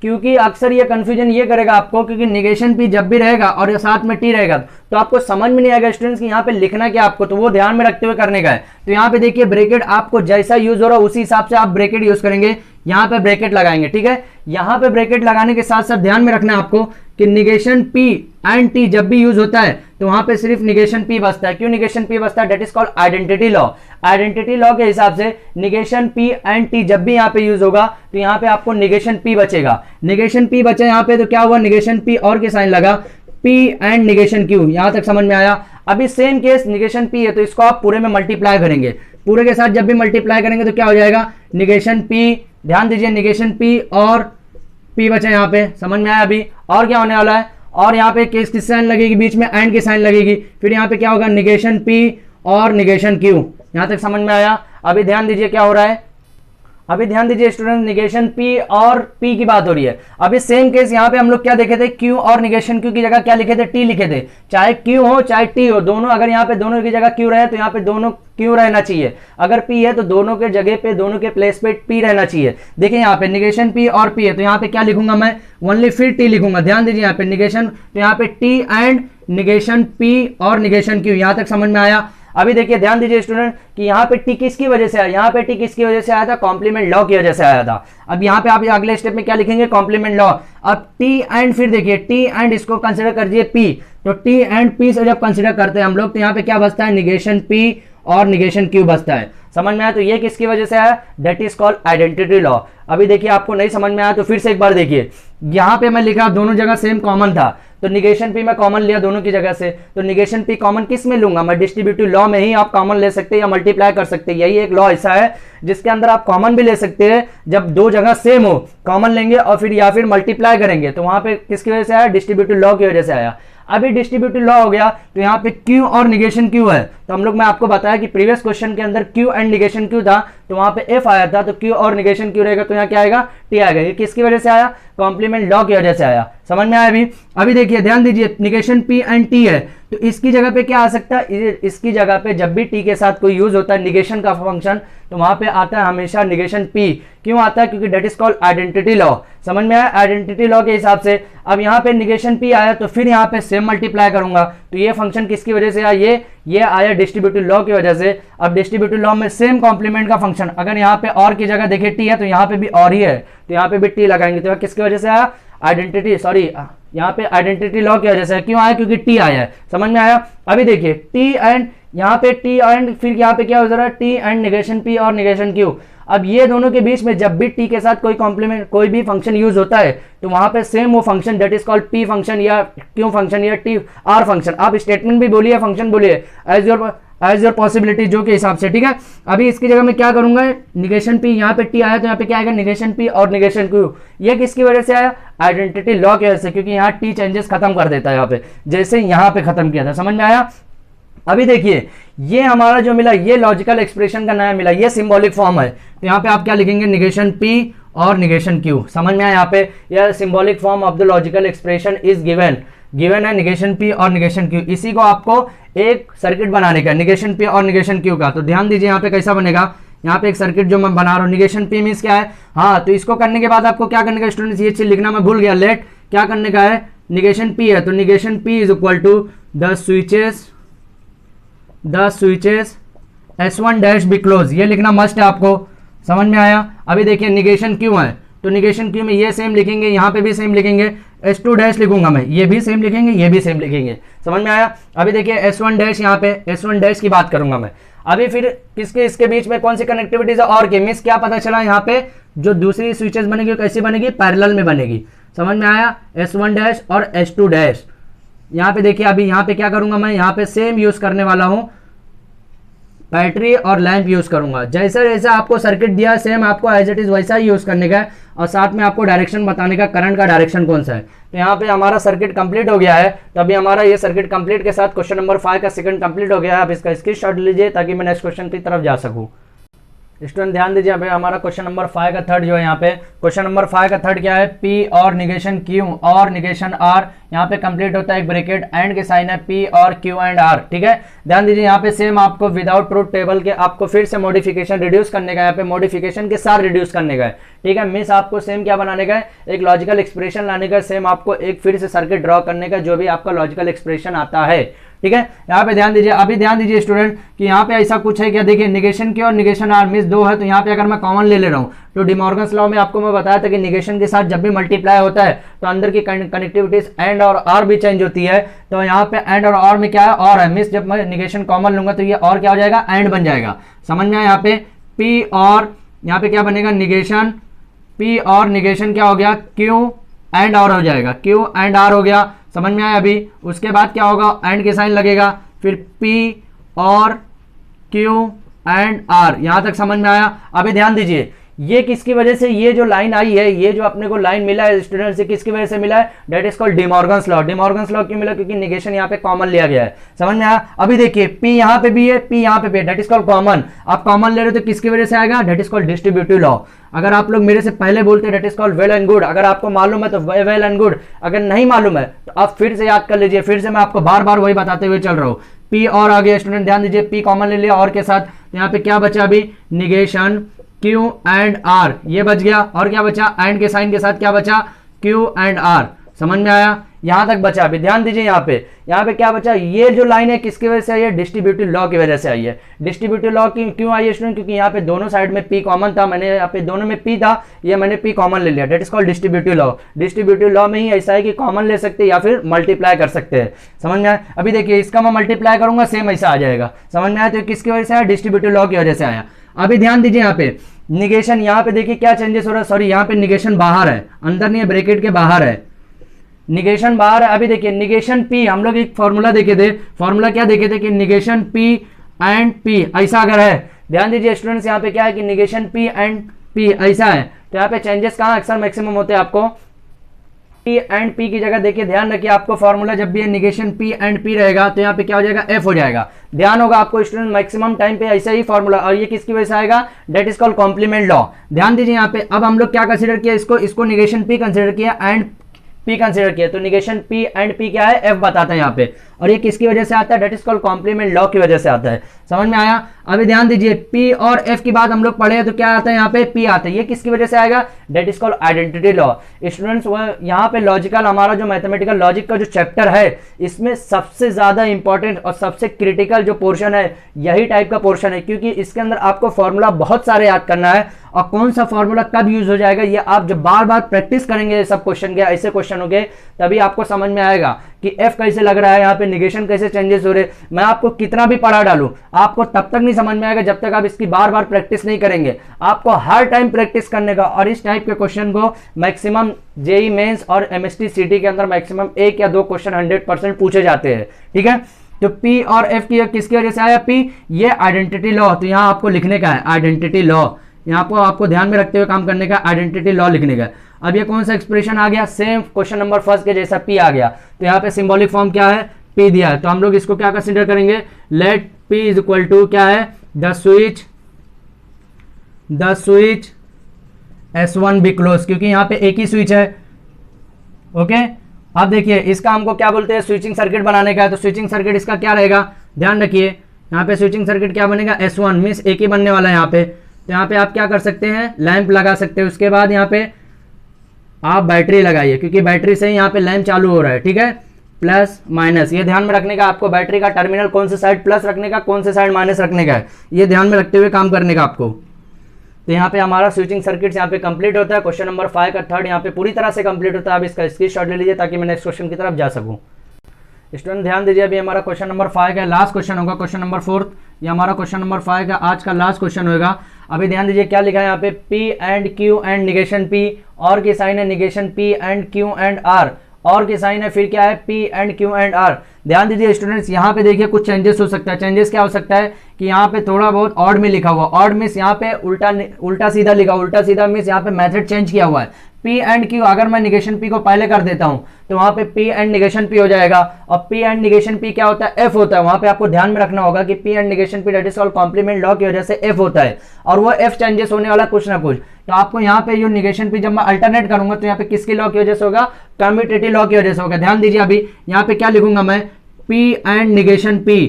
क्योंकि अक्सर ये कंफ्यूजन ये करेगा आपको, क्योंकि निगेशन P जब भी रहेगा और साथ में T रहेगा तो आपको समझ में नहीं आएगा स्टूडेंट्स कि यहाँ पे लिखना क्या आपको, तो वो ध्यान में रखते हुए करने का है। तो यहाँ पे देखिए ब्रैकेट आपको जैसा यूज हो रहा है उसी हिसाब से आप ब्रैकेट यूज करेंगे, यहाँ पे ब्रैकेट लगाएंगे। ठीक है, यहाँ पे ब्रैकेट लगाने के साथ साथ ध्यान में रखना है आपको कि निगेशन P एंड T जब भी यूज होता है तो वहां पे सिर्फ निगेशन P बचता है। क्यों निगेशन P बचता है, that is called identity law. Identity law के हिसाब से निगेशन P एंड T जब भी यहाँ पे यूज होगा तो यहाँ पे आपको निगेशन P बचेगा। निगेशन P बचा यहाँ पे, तो क्या हुआ, निगेशन P और के साइन लगा, P एंड निगेशन Q, यहां तक समझ में आया। अभी सेम केस निगेशन P है तो इसको आप पूरे में मल्टीप्लाई करेंगे, पूरे के साथ जब भी मल्टीप्लाई करेंगे तो क्या हो जाएगा, निगेशन P, ध्यान दीजिए निगेशन P और P बचा यहाँ पे। समझ में आया? अभी और क्या होने वाला है, और यहाँ पे किस साइन लगेगी, बीच में एंड की साइन लगेगी। फिर यहाँ पे क्या होगा, निगेशन P और निगेशन Q, यहाँ तक समझ में आया? अभी ध्यान दीजिए क्या हो रहा है, अभी ध्यान दीजिए स्टूडेंट, निगेशन P और P की बात हो रही है। अभी सेम केस यहाँ पे हम लोग क्या देखे थे, Q और निगेशन Q की जगह क्या लिखे थे, T लिखे थे। चाहे Q हो चाहे T हो, दोनों अगर यहाँ पे दोनों की जगह Q रहे तो यहाँ पे दोनों Q रहना चाहिए। अगर P है तो दोनों के जगह पे, दोनों के प्लेस पे P रहना चाहिए। देखिए यहाँ पे निगेशन P और P है तो यहाँ पे क्या लिखूंगा मैं, ओनली फिर T लिखूंगा। ध्यान दीजिए यहाँ पे निगेशन, तो यहाँ पे T एंड निगेशन P और निगेशन Q, यहाँ तक समझ में आया। अभी देखिए ध्यान दीजिए स्टूडेंट कि यहाँ पे टी किसकी वजह से आया, यहाँ पे टी किसकी वजह से आया था, कॉम्प्लीमेंट लॉ की वजह से आया था। अब यहाँ पे आप अगले स्टेप में क्या लिखेंगे, कॉम्प्लीमेंट लॉ। अब टी एंड, फिर देखिए टी एंड इसको कंसिडर कर दिए पी, तो टी एंड पी से जब कंसिडर करते हैं हम लोग तो यहाँ पे क्या बचता है, निगेशन पी और निगेशन क्यू बचता है। समझ में आया, तो ये किसकी वजह से आया, that is called identity law. अभी देखिए आपको नहीं समझ में आया तो फिर से एक बार देखिए, यहाँ पे मैं लिखा दोनों जगह सेम कॉमन था तो निगेशन पी मैं कॉमन लिया दोनों की जगह से, तो निगेशन पी कॉमन किस में लूंगा मैं, डिस्ट्रीब्यूटिव लॉ में ही आप कॉमन ले सकते हैं या मल्टीप्लाई कर सकते हैं। यही एक लॉ ऐसा है जिसके अंदर आप कॉमन भी ले सकते हैं, जब दो जगह सेम हो कॉमन लेंगे और फिर या फिर मल्टीप्लाई करेंगे, तो वहां पे किसकी वजह से आया, डिस्ट्रीब्यूटिव लॉ की वजह से आया। अभी डिस्ट्रीब्यूटिव लॉ हो गया तो यहाँ पे Q और निगेशन Q है, तो हम लोग, मैं आपको बताया कि प्रीवियस क्वेश्चन के अंदर Q एंड निगेशन Q था तो वहां पे F आया था, तो Q और निगेशन Q रहेगा तो यहाँ क्या आएगा, T आएगा। ये किसकी वजह से आया, कॉम्प्लीमेंट लॉ की वजह से आया। समझ में आया अभी देखिए ध्यान दीजिए, निगेशन P एंड T है तो इसकी जगह पे क्या आ सकता है, इसकी जगह पे जब भी T के साथ कोई यूज होता है निगेशन का फंक्शन तो वहां पे आता है हमेशा निगेशन P। क्यों आता है, क्योंकि that is called identity law. समझ में आया, आइडेंटिटी लॉ के हिसाब से अब यहाँ पे निगेशन P आया तो फिर यहाँ पे सेम मल्टीप्लाई करूंगा, तो ये फंक्शन किसकी वजह से आया, ये आया डिस्ट्रीब्यूटिव लॉ की वजह से। अब डिस्ट्रीब्यूटिव लॉ में सेम कॉम्प्लीमेंट का फंक्शन, अगर यहाँ पे और की जगह देखिए T है तो यहाँ पे भी और ही है तो यहाँ पे भी T लगाएंगे, तो किसकी वजह से आया, आइडेंटिटी, सॉरी यहाँ पे आइडेंटिटी लॉ की वजह से। क्यों आया, क्योंकि T आया है। समझ में आया। अभी देखिए T एंड, यहाँ पे T एंड, फिर यहाँ पे क्या हो रहा है, T एंड निगेशन P और निगेशन Q। अब ये दोनों के बीच में जब भी T के साथ कोई कॉम्प्लीमेंट, कोई भी फंक्शन यूज होता है तो वहां पे सेम वो function that is called P function या Q फंक्शन या T R फंक्शन, आप स्टेटमेंट भी बोलिए फंक्शन बोलिए एज योर पॉसिबिलिटी, जो के हिसाब से। ठीक है, अभी इसकी जगह मैं क्या करूंगा, निगेशन P, यहाँ पे T आया तो यहाँ पे क्या आएगा, निगेशन P और निगेशन Q। ये किसकी वजह से आया, आइडेंटिटी लॉ की वजह से, क्योंकि यहाँ T चेंजेस खत्म कर देता है यहाँ पे, जैसे यहाँ पे खत्म किया था। समझ में आया। अभी देखिए ये हमारा जो मिला, ये लॉजिकल एक्सप्रेशन का नया मिला, ये सिंबॉलिक फॉर्म है, तो यहाँ पे आप क्या लिखेंगे, निगेशन P और निगेशन Q। समझ में आया, यहाँ पे यह symbolic form of the logical expression is given है निगेशन P और निगेशन Q। इसी को आपको एक सर्किट बनाने का, निगेशन P और निगेशन Q का, तो ध्यान दीजिए यहाँ पे कैसा बनेगा। यहाँ पे एक सर्किट जो मैं बना रहा हूँ, निगेशन P मींस क्या है, हाँ, तो इसको करने के बाद आपको क्या करने का स्टूडेंट्स, ये चीज लिखना मैं भूल गया, लेट क्या करने का है, निगेशन P है तो negation P is equal to the switches S1 dash be close, ये लिखना मस्ट है आपको। समझ में आया। अभी देखिए निगेशन Q है तो निगेशन Q में ये सेम लिखेंगे, यहाँ पे भी सेम लिखेंगे, S2 डैश लिखूंगा मैं, ये भी सेम लिखेंगे, ये भी सेम लिखेंगे। समझ में आया। अभी देखिए S1 डैश, यहाँ पे S1 डैश की बात करूंगा मैं। अभी फिर किसके इसके बीच में कौन सी कनेक्टिविटीज है, और के मींस क्या पता चला, यहाँ पे जो दूसरी स्विचेस बनेगी वो कैसी बनेगी, पैरेलल में बनेगी। समझ में आया। S1 डैश और S2 डैश, यहाँ पे देखिए अभी यहाँ पे क्या करूंगा मैं, यहाँ पे सेम यूज करने वाला हूं, बैटरी और लैंप यूज करूंगा। जैसा जैसा आपको सर्किट दिया सेम आपको एज इट इज वैसा ही यूज करने का है, और साथ में आपको डायरेक्शन बताने का, करंट का डायरेक्शन कौन सा है। तो यहाँ पे हमारा सर्किट कंप्लीट हो गया है, तो अभी हमारा ये सर्किट कंप्लीट के साथ क्वेश्चन नंबर 5 का सेकंड कंप्लीट हो गया है। आप इसका स्क्रीनशॉट लीजिए ताकि मैं नेक्स्ट क्वेश्चन की तरफ जा सकूँ। स्टूडेंट ध्यान दीजिए, अभी हमारा क्वेश्चन नंबर 5 का थर्ड जो है, यहाँ पे क्वेश्चन नंबर 5 का थर्ड क्या है, P और निगेशन Q और निगेशन R, यहाँ पे कंप्लीट होता है एक ब्रैकेट, एंड के साइन है P और Q एंड R। ठीक है, ध्यान दीजिए यहाँ पे सेम आपको विदाउट ट्रूथ टेबल के आपको फिर से मॉडिफिकेशन रिड्यूस करने का, यहाँ पे मॉडिफिकेशन के साथ रिड्यूस करने का है। ठीक है, मींस आपको सेम क्या बनाने का है, एक लॉजिकल एक्सप्रेशन लाने का, सेम आपको एक फिर से सर्किट ड्रॉ करने का, जो भी आपका लॉजिकल एक्सप्रेशन आता है। ठीक है, यहाँ पे ध्यान दीजिए। अभी ध्यान दीजिए स्टूडेंट कि यहाँ पे ऐसा कुछ है क्या, देखिए निगेशन Q और निगेशन R मींस 2 है, तो यहाँ पे अगर मैं कॉमन ले रहा हूँ तो डिमॉर्गन्स लॉ में आपको मैं बताया था कि निगेशन के साथ जब भी मल्टीप्लाई होता है तो अंदर की कनेक्टिविटीज एंड और आर भी चेंज होती है। तो यहाँ पे एंड और आर में क्या है, और है, मींस जब मैं निगेशन कॉमन लूंगा तो ये और क्या हो जाएगा, एंड बन जाएगा। समझ में आया। यहाँ पे P और यहाँ पे क्या बनेगा, निगेशन P और निगेशन क्या हो गया, Q एंड R हो जाएगा, Q एंड R हो गया। समझ में आया। अभी उसके बाद क्या होगा, एंड के साइन लगेगा, फिर P और Q एंड R, यहां तक समझ में आया। अभी ध्यान दीजिए ये किसकी वजह से, ये जो लाइन आई है, ये जो अपने को लाइन मिला है स्टूडेंट से, किसकी वजह से मिला है, that is called De Morgan's law. De Morgan's law क्यों मिला, क्योंकि निगेशन यहाँ पे कॉमन लिया गया है। समझ में आया। अभी देखिए P यहाँ पे भी है, P यहाँ पे भी है, डेट इज कॉल्ड कॉमन। आप कॉमन ले रहे हो तो किसकी वजह से आएगा, that is called distributive law. अगर आप लोग मेरे से पहले बोलते that is called well and good, अगर आपको मालूम है तो वेल एंड गुड, अगर नहीं मालूम है तो आप फिर से याद कर लीजिए, फिर से मैं आपको बार बार वही बताते हुए चल रहा हूँ। P और आगे स्टूडेंट ध्यान दीजिए, P कॉमन ले लिया और के साथ, तो यहाँ पे क्या बचा अभी, निगेशन Q एंड R, ये बच गया। और क्या बचा, एंड के साइन के साथ क्या बचा, Q एंड R। समझ में आया, यहां तक बचा। अभी ध्यान दीजिए यहाँ पे क्या बचा, ये जो लाइन है किसकी वजह से आई है, डिस्ट्रीब्यूटिव लॉ की वजह से आई है। डिस्ट्रीब्यूटिव लॉ की क्यों आई है स्टूडेंट, क्योंकि यहाँ पे दोनों साइड में P कॉमन था, मैंने यहाँ पे दोनों में P था, ये मैंने P कॉमन ले लिया, that is called distributive law. Distributive law में ही ऐसा है कि कॉमन ले सकते हैं या फिर मल्टीप्लाई कर सकते हैं। समझ में आया। अभी देखिए इसका मैं मल्टीप्लाई करूंगा, सेम ऐसा आ जाएगा। समझ में आया, तो किसकी वजह से आया, डिस्ट्रीब्यूटिव लॉ की वजह से आया। अभी ध्यान दीजिए यहाँ पे निगेशन, यहाँ पे देखिए क्या चेंजेस हो रहा है, सॉरी यहाँ पे निगेशन बाहर है, अंदर नहीं है, ब्रैकेट के बाहर है, निगेशन बाहर है। अभी देखिए निगेशन P, हम लोग एक फॉर्मूला देखे थे, फॉर्मूला क्या देखे थे कि निगेशन P एंड P ऐसा अगर है, ध्यान दीजिए स्टूडेंट्स यहाँ पे क्या है कि निगेशन P एंड P ऐसा है, तो यहाँ पे चेंजेस कहाँ अक्सर मैक्सिमम होते हैं आपको, P एंड P की जगह देखिए, ध्यान रखिए आपको फॉर्मूला जब भी निगेशन P एंड P रहेगा तो यहाँ पे क्या हो जाएगा, F हो जाएगा। ध्यान होगा आपको स्टूडेंट, मैक्सिमम टाइम पे ऐसा ही फॉर्मूला, और ये किसकी वजह से आएगा, that is called complement law. ध्यान दीजिए यहाँ पे, अब हम लोग क्या कंसीडर किया, इसको निगेशन P कंसीडर किया एंड P कंसीडर किया, तो निगेशन P एंड P क्या है, F बताता है यहाँ पे, और ये किसकी वजह से आता है, that is called complement law की वजह से आता है। समझ में आया। अभी ध्यान दीजिए P और F की बात हम लोग पढ़े तो क्या आता है, यहाँ पे P आता है, ये किसकी वजह से आएगा, that is called identity law. Students यहाँ पे लॉजिकल, हमारा जो मैथमेटिकल लॉजिक का जो चैप्टर है, इसमें सबसे ज्यादा इंपॉर्टेंट और सबसे क्रिटिकल जो पोर्शन है यही टाइप का पोर्शन है, क्योंकि इसके अंदर आपको फॉर्मूला बहुत सारे याद करना है, और कौन सा फॉर्मूला कब यूज हो जाएगा ये आप जब बार बार प्रैक्टिस करेंगे सब क्वेश्चन के, ऐसे क्वेश्चन हो गए, तभी आपको समझ में आएगा कि F कैसे लग रहा है, यहाँ पे निगेशन कैसे चेंजेस हो रहे। मैं आपको कितना भी पढ़ा डालूं, आपको तब तक नहीं समझ में आएगा जब तक आप इसकी बार बार प्रैक्टिस नहीं करेंगे। आपको हर टाइम प्रैक्टिस करने का, और इस टाइप के क्वेश्चन को मैक्सिमम जेई मेंस और MST CT के अंदर मैक्सिमम 1 या 2 क्वेश्चन 100% पूछे जाते हैं। ठीक है, तो P और F की किसकी वजह से आया, P ये आइडेंटिटी लॉ, तो यहाँ आपको लिखने का है आइडेंटिटी लॉ, यहाँ पर आपको ध्यान में रखते हुए काम करने का, आइडेंटिटी लॉ लिखने का। अब ये कौन सा एक्सप्रेशन आ गया, सेम क्वेश्चन नंबर फर्स्ट के जैसा P आ गया, तो यहाँ पे सिंबॉलिक फॉर्म क्या है, P दिया है, तो हम लोग इसको क्या कंसीडर करेंगे, let P is equal to क्या है, the switch S1 be close, क्योंकि यहाँ पे एक ही स्विच है। ओके, अब देखिए इसका हमको क्या बोलते हैं, स्विचिंग सर्किट बनाने का है, तो स्विचिंग सर्किट इसका क्या रहेगा, ध्यान रखिए यहाँ पे स्विचिंग सर्किट क्या बनेगा, S1 मींस एक ही बनने वाला है यहाँ पे, तो यहाँ पे आप क्या कर सकते हैं, लैंप लगा सकते हैं, उसके बाद यहाँ पे आप बैटरी लगाइए, क्योंकि बैटरी से ही यहाँ पे लैंप चालू हो रहा है। ठीक है, प्लस माइनस, ये ध्यान में रखने का आपको, बैटरी का टर्मिनल कौन से साइड प्लस रखने का, कौन से साइड माइनस रखने का है, ये ध्यान में रखते हुए काम करने का आपको। तो यहाँ पे हमारा स्विचिंग सर्किट यहाँ पे कंप्लीट होता है, क्वेश्चन नंबर 5 का थर्ड यहाँ पे पूरी तरह से कंप्लीट होता है। अब इसका स्क्रीनशॉट ले लीजिए ताकि मैं नेक्स्ट क्वेश्चन की तरफ जा सकूँ। स्टूडेंट ध्यान दीजिए, अभी हमारा क्वेश्चन नंबर 5 का लास्ट क्वेश्चन होगा, क्वेश्चन नंबर 4, ये हमारा क्वेश्चन नंबर 5 का आज का लास्ट क्वेश्चन होगा। अभी ध्यान दीजिए क्या लिखा है यहाँ पे, P and Q and negation P, और की साइन है negation P and Q and R, और की साइन है फिर क्या है, P and Q and R। ध्यान दीजिए स्टूडेंट्स, यहाँ पे देखिए कुछ चेंजेस हो सकता है। चेंजेस क्या हो सकता है कि यहाँ पे थोड़ा बहुत ऑड में लिखा हुआ, ऑड मींस यहाँ पे उल्टा सीधा लिखा, उल्टा सीधा मींस यहाँ पे मेथड चेंज किया हुआ है। P एंड Q, अगर मैं निगेशन P को पहले कर देता हूं तो वहां पे P एंड निगेशन P हो जाएगा, और P एंड निगेशन P क्या होता है, F होता है। वहां पे आपको ध्यान में रखना होगा कि P and negation P that is called complement law की वजह से F होता है, और वो F चेंजेस होने वाला कुछ ना कुछ। तो आपको यहाँ पे जो निगेशन P जब मैं अल्टरनेट करूंगा तो यहाँ पे किसकी लॉ की वजह से होगा, कम्यूटेटिव लॉ की वजह से होगा। ध्यान दीजिए, अभी यहाँ पे क्या लिखूंगा मैं, P and negation P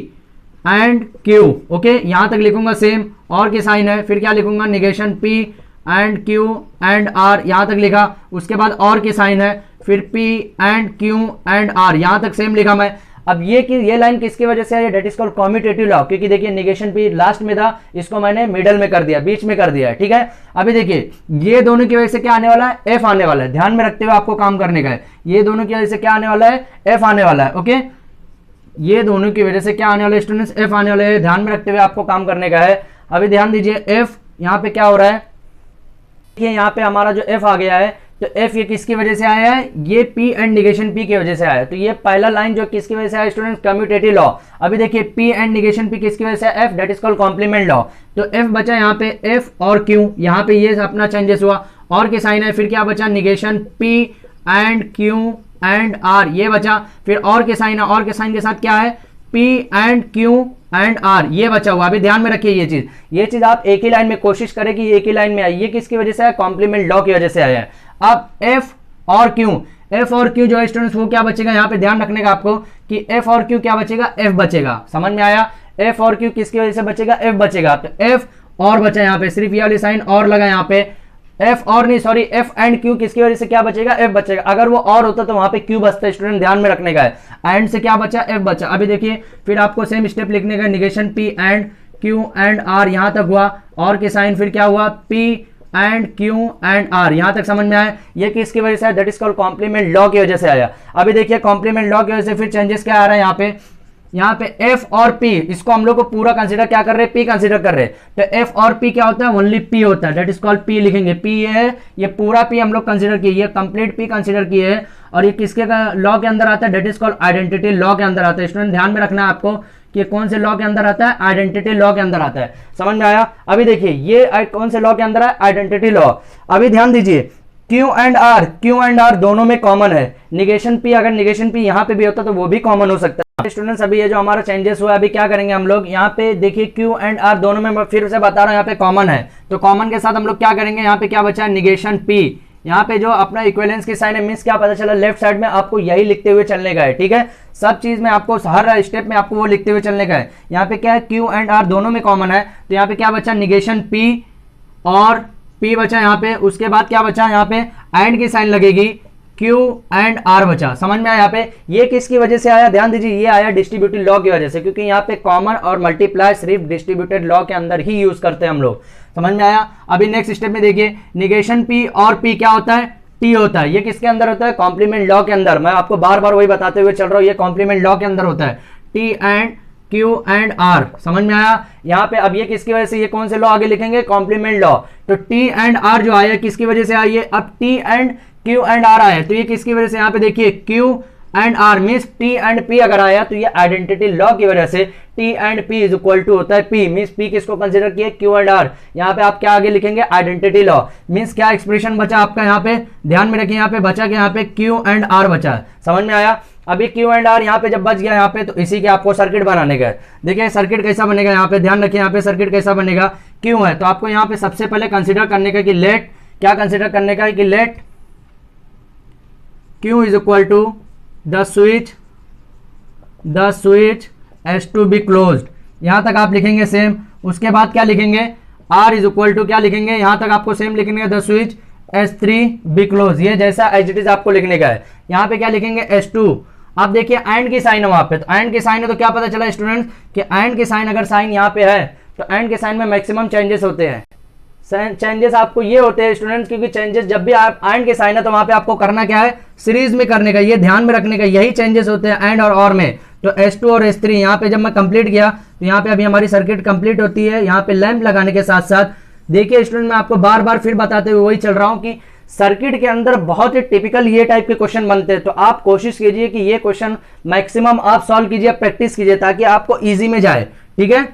and Q, okay यहाँ तक लिखूंगा सेम, और की साइन है, फिर क्या लिखूंगा, negation P and Q and R, यहाँ तक लिखा, उसके बाद और की साइन है, फिर P and Q and R, यहाँ तक सेम लिखा मैं। अब ये लाइन किसकी वजह से है, that is called commutative law, क्योंकि देखिए निगेशन P लास्ट में था, इसको मैंने मिडल में कर दिया, बीच में कर दिया है। ठीक है, अभी देखिए ये दोनों की वजह से क्या आने वाला है, F आने वाला है। ध्यान में रखते हुए आपको काम करने का है, ये दोनों की वजह से क्या आने वाला है, F आने वाला है। ओके, ये दोनों की वजह से क्या आने वाला है स्टूडेंट्स, F आने वाले हैं। ध्यान में रखते हुए आपको काम करने का है। अभी ध्यान दीजिए F यहाँ पे क्या हो रहा है, देखिए यहाँ पे हमारा जो F आ गया है, तो एफ ये किसकी वजह से आया है, ये पी एंड निगेशन पी की वजह से आया है। तो ये पहला लाइन जो किसकी वजह से आया स्टूडेंट, कम्यूटेटिव लॉ। अभी देखिए पी एंड निगेशन पी किसकी वजह से, F, that is called complement law. तो एफ बचा यहाँ पे एफ और क्यू, यहाँ पे ये अपना चेंजेस हुआ, और के साइन है, फिर क्या बचा negation P and Q and R, ये बचा, फिर और के साइन है, और के साइन के साथ क्या है P and Q and R, ये बचा हुआ। अभी ध्यान में रखिए ये चीज आप एक ही लाइन में कोशिश करें कि एक ही लाइन में आए। ये किसकी वजह से है, कॉम्प्लीमेंट लॉ की वजह से आया है। अब एफ और क्यू जो है स्टूडेंट्स वो क्या बचेगा, यहाँ पे ध्यान रखने का आपको कि एफ और क्यू क्या बचेगा, एफ बचेगा। समझ में आया, एफ और क्यू किसकी वजह से बचेगा, एफ बचेगा। तो एफ और बचा यहाँ पे, सिर्फ ये वाली साइन और लगा यहाँ पे, एफ और नहीं सॉरी एफ एंड क्यू किसकी वजह से क्या बचेगा, एफ बचेगा। अगर वो और होता तो वहां पे क्यू बचता है स्टूडेंट, ध्यान में रखने का है। एंड से क्या बचा, एफ बचा। अभी देखिए फिर आपको सेम स्टेप लिखने का, negation P and Q and R, यहां तक हुआ, और के साइन फिर क्या हुआ P and Q and R, यहां तक समझ में आया। ये किसकी वजह से है, that is called complement law की वजह से आया। अभी देखिए कॉम्प्लीमेंट लॉ की वजह से फिर चेंजेस क्या आ रहा है यहाँ पे एफ और पी, इसको हम लोग को पूरा कंसीडर क्या कर रहे हैं, पी कंसीडर कर रहे हैं। तो एफ और पी क्या होता है, ओनली पी होता है, दैट इज कॉल्ड पी लिखेंगे। पी है ये पूरा पी हम लोग कंसीडर किए, ये कंप्लीट पी कंसीडर किए है, और ये किसके लॉ के अंदर आता है, that is called identity law के अंदर आता है। स्टूडेंट ध्यान में रखना है आपको कि कौन से लॉ के अंदर आता है, आइडेंटिटी लॉ के अंदर आता है। समझ में आया। अभी देखिए ये कौन से लॉ के अंदर है, आइडेंटिटी लॉ। अभी ध्यान दीजिए क्यू एंड आर दोनों में कॉमन है। निगेशन पी, अगर निगेशन पी यहाँ पे भी होता तो वो भी कॉमन हो सकता है। स्टूडेंट्स अभी ये जो हमारा चेंजेस हुआ है, अभी क्या करेंगे हम लोग, यहाँ पे देखिए क्यू एंड आर दोनों में, मैं फिर से बता रहा हूँ यहाँ पे कॉमन है, तो कॉमन के साथ हम लोग क्या करेंगे, यहाँ पे क्या बचा है निगेशन पी। यहाँ पे जो अपना इक्विवेलेंस की साइन है, मींस क्या पता चला, लेफ्ट साइड में आपको यही लिखते हुए चलने का है। ठीक है, सब चीज में आपको हर स्टेप में आपको वो लिखते हुए चलने का है। यहाँ पे क्या है, क्यू एंड आर दोनों में कॉमन है, तो यहाँ पे क्या बचा, निगेशन पी और पी बचा यहाँ पे। उसके बाद क्या बचा, यहाँ पे एंड की साइन लगेगी, क्यू एंड आर बचा। समझ में आया। यहाँ पे ये किसकी वजह से आया, ध्यान दीजिए, ये आया डिस्ट्रीब्यूटिव लॉ की वजह से, क्योंकि यहाँ पे कॉमन और मल्टीप्लाई सिर्फ डिस्ट्रीब्यूटेड लॉ के अंदर ही यूज करते हैं हम लोग। समझ में आया। अभी नेक्स्ट स्टेप में देखिए, निगेशन पी और पी क्या होता है, टी होता है। ये किसके अंदर होता है, कॉम्प्लीमेंट लॉ के अंदर। मैं आपको बार बार वही बताते हुए चल रहा हूँ, ये कॉम्प्लीमेंट लॉ के अंदर होता है, T and Q and R. समझ में आया। यहाँ पे अब ये किसकी वजह से, ये कौन से लॉ आगे लिखेंगे, कॉम्प्लीमेंट लॉ। तो टी एंड आर जो आया किसकी वजह से आया, अब T and Q and R आया, तो ये किसकी वजह से, यहाँ पे देखिए Q and R means T and P अगर आया तो ये आइडेंटिटी लॉ की वजह से T and P is equal to होता है पी, मीन्स पी किसको कंसीडर किए, क्यू एंड आर। यहाँ पे आप क्या आगे लिखेंगे, आइडेंटिटी लॉ। मीन्स क्या एक्सप्रेशन बचा आपका, यहाँ पे ध्यान में रखिए, यहाँ पे बचा कि यहाँ पे क्यू एंड आर बचा। समझ में आया। अभी क्यू एंड आर यहाँ पे जब बच गया यहाँ पे, तो इसी के आपको सर्किट बनाने का है। देखिए सर्किट कैसा बनेगा, यहाँ पे ध्यान रखिए, यहाँ पे सर्किट कैसा बनेगा, क्यू है तो आपको यहाँ पे सबसे पहले कंसीडर करने का कि लेट, क्या कंसीडर करने का है कि let Q is equal to the switch S two be closed. यहां तक आप लिखेंगे सेम। उसके बाद क्या लिखेंगे, R इज इक्वल टू क्या लिखेंगे, यहां तक आपको सेम लिखेंगे, the switch S3 be close. ये जैसा एज इट इज आपको लिखने का है। यहाँ पे क्या लिखेंगे, S2। आप देखिए एंड की साइन है वहां पे, तो एंड की साइन है तो क्या पता चला स्टूडेंट्स कि एंड की साइन अगर साइन यहाँ पे है तो एंड के साइन में मैक्सिमम चेंजेस होते हैं। चेंजेस आपको ये होते हैं स्टूडेंट्स, क्योंकि चेंजेस जब भी आप एंड के साइन है तो वहां पे आपको करना क्या है, सीरीज में करने का, ये ध्यान में रखने का। यही चेंजेस होते हैं एंड और में। तो S2 और S3 यहाँ पे जब मैं कंप्लीट किया तो यहाँ पे अभी हमारी सर्किट कंप्लीट होती है। यहाँ पे लैंप लगाने के साथ साथ देखिए स्टूडेंट, मैं आपको बार बार फिर बताते हुए वही चल रहा हूँ कि सर्किट के अंदर बहुत ही टिपिकल ये टाइप के क्वेश्चन बनते हैं। तो आप कोशिश कीजिए कि ये क्वेश्चन मैक्सिमम आप सॉल्व कीजिए, प्रैक्टिस कीजिए, ताकि आपको इजी में जाए। ठीक है,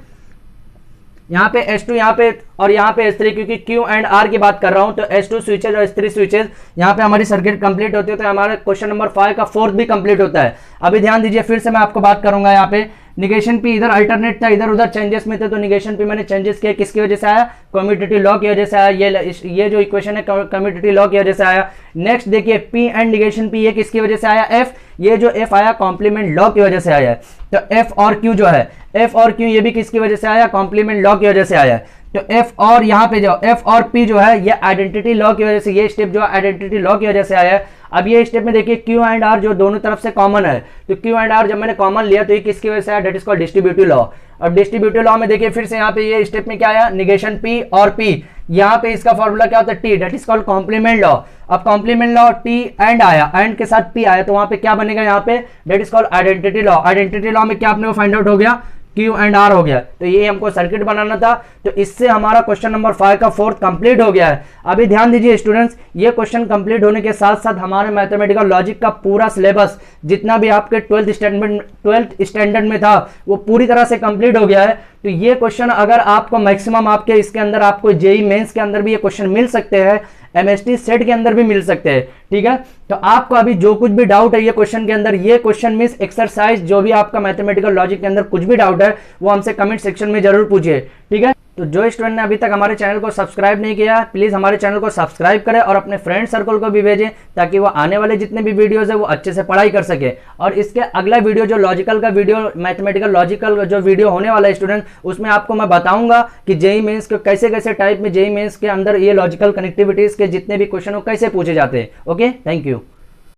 यहाँ पे S2 यहाँ पे और यहाँ पे S3, क्योंकि Q एंड R की बात कर रहा हूं, तो S2 स्विचेज और S3 स्विचेज यहाँ पे हमारी सर्किट कंप्लीट होती है। तो हमारा क्वेश्चन नंबर 5 का फोर्थ भी कंप्लीट होता है। अभी ध्यान दीजिए, फिर से मैं आपको बात करूंगा। यहाँ पे निगेशन पी इधर अल्टरनेट था, इधर उधर चेंजेस में थे, तो निगेशन पी मैंने चेंजेस किया, किसकी वजह से आया, कम्यूटेटिव लॉ की वजह से आया। ये जो इक्वेशन है कम्यूटेटिव लॉ की वजह से आया। नेक्स्ट देखिए पी एंड निगेशन पी, ये किसकी वजह से आया, एफ। ये जो एफ आया कॉम्प्लीमेंट लॉ की वजह से आया है। तो एफ और क्यू जो है, एफ और क्यू ये भी किसकी वजह से आया, कॉम्प्लीमेंट लॉ की वजह से आया है। तो एफ और यहाँ पे जो एफ और पी जो है, ये आइडेंटिटी लॉ की वजह से, ये स्टेप जो आइडेंटिटी लॉ की वजह से आया है। अब ये स्टेप में देखिए क्यू एंड आर जो दोनों तरफ से कॉमन है, तो क्यू एंड आर जब मैंने कॉमन लिया तो ये किसकी वजह से आया, that is called distributive law. अब डिस्ट्रीब्यूटिव लॉ में देखिए फिर से यहाँ पे ये स्टेप में क्या आया, निगेशन पी और पी। यहाँ पे इसका फॉर्मूला क्या होता है, T, that is called complement law. अब कॉम्प्लीमेंट लॉ टी एंड आया, एंड के साथ पी आया, तो वहां पे क्या बनेगा, यहाँ पे that is called identity law. Identity law में क्या अपने को फाइंड आउट हो गया, Q&R हो गया। तो ये हमको सर्किट बनाना था, तो इससे हमारा क्वेश्चन नंबर 5 का फोर्थ कंप्लीट हो गया है। अभी ध्यान दीजिए स्टूडेंट्स, ये क्वेश्चन कंप्लीट होने के साथ साथ हमारे मैथमेटिकल लॉजिक का पूरा सिलेबस जितना भी आपके 12th स्टैंडर्ड में था वो पूरी तरह से कंप्लीट हो गया है। तो ये क्वेश्चन अगर आपको मैक्सिमम आपके इसके अंदर आपको जेईई मेंस के अंदर भी ये क्वेश्चन मिल सकते हैं, एमएसटी सेट के अंदर भी मिल सकते हैं, ठीक है। तो आपको अभी जो कुछ भी डाउट है ये क्वेश्चन के अंदर, ये क्वेश्चन मींस एक्सरसाइज जो भी आपका मैथमेटिकल लॉजिक के अंदर कुछ भी डाउट है वो हमसे कमेंट सेक्शन में जरूर पूछिए, ठीक है। तो जो स्टूडेंट ने अभी तक हमारे चैनल को सब्सक्राइब नहीं किया प्लीज हमारे चैनल को सब्सक्राइब करें और अपने फ्रेंड सर्कल को भी भेजें ताकि वो आने वाले जितने भी वीडियोस है वो अच्छे से पढ़ाई कर सके। और इसके अगला वीडियो जो लॉजिकल का वीडियो, मैथमेटिकल लॉजिकल जो वीडियो होने वाला है स्टूडेंट, उसमें आपको मैं बताऊंगा कि जेईई मेंस के कैसे कैसे टाइप में जेईई मेंस के अंदर ये लॉजिकल कनेक्टिविटीज के जितने भी क्वेश्चन हो कैसे पूछे जाते हैं। Okay, thank you.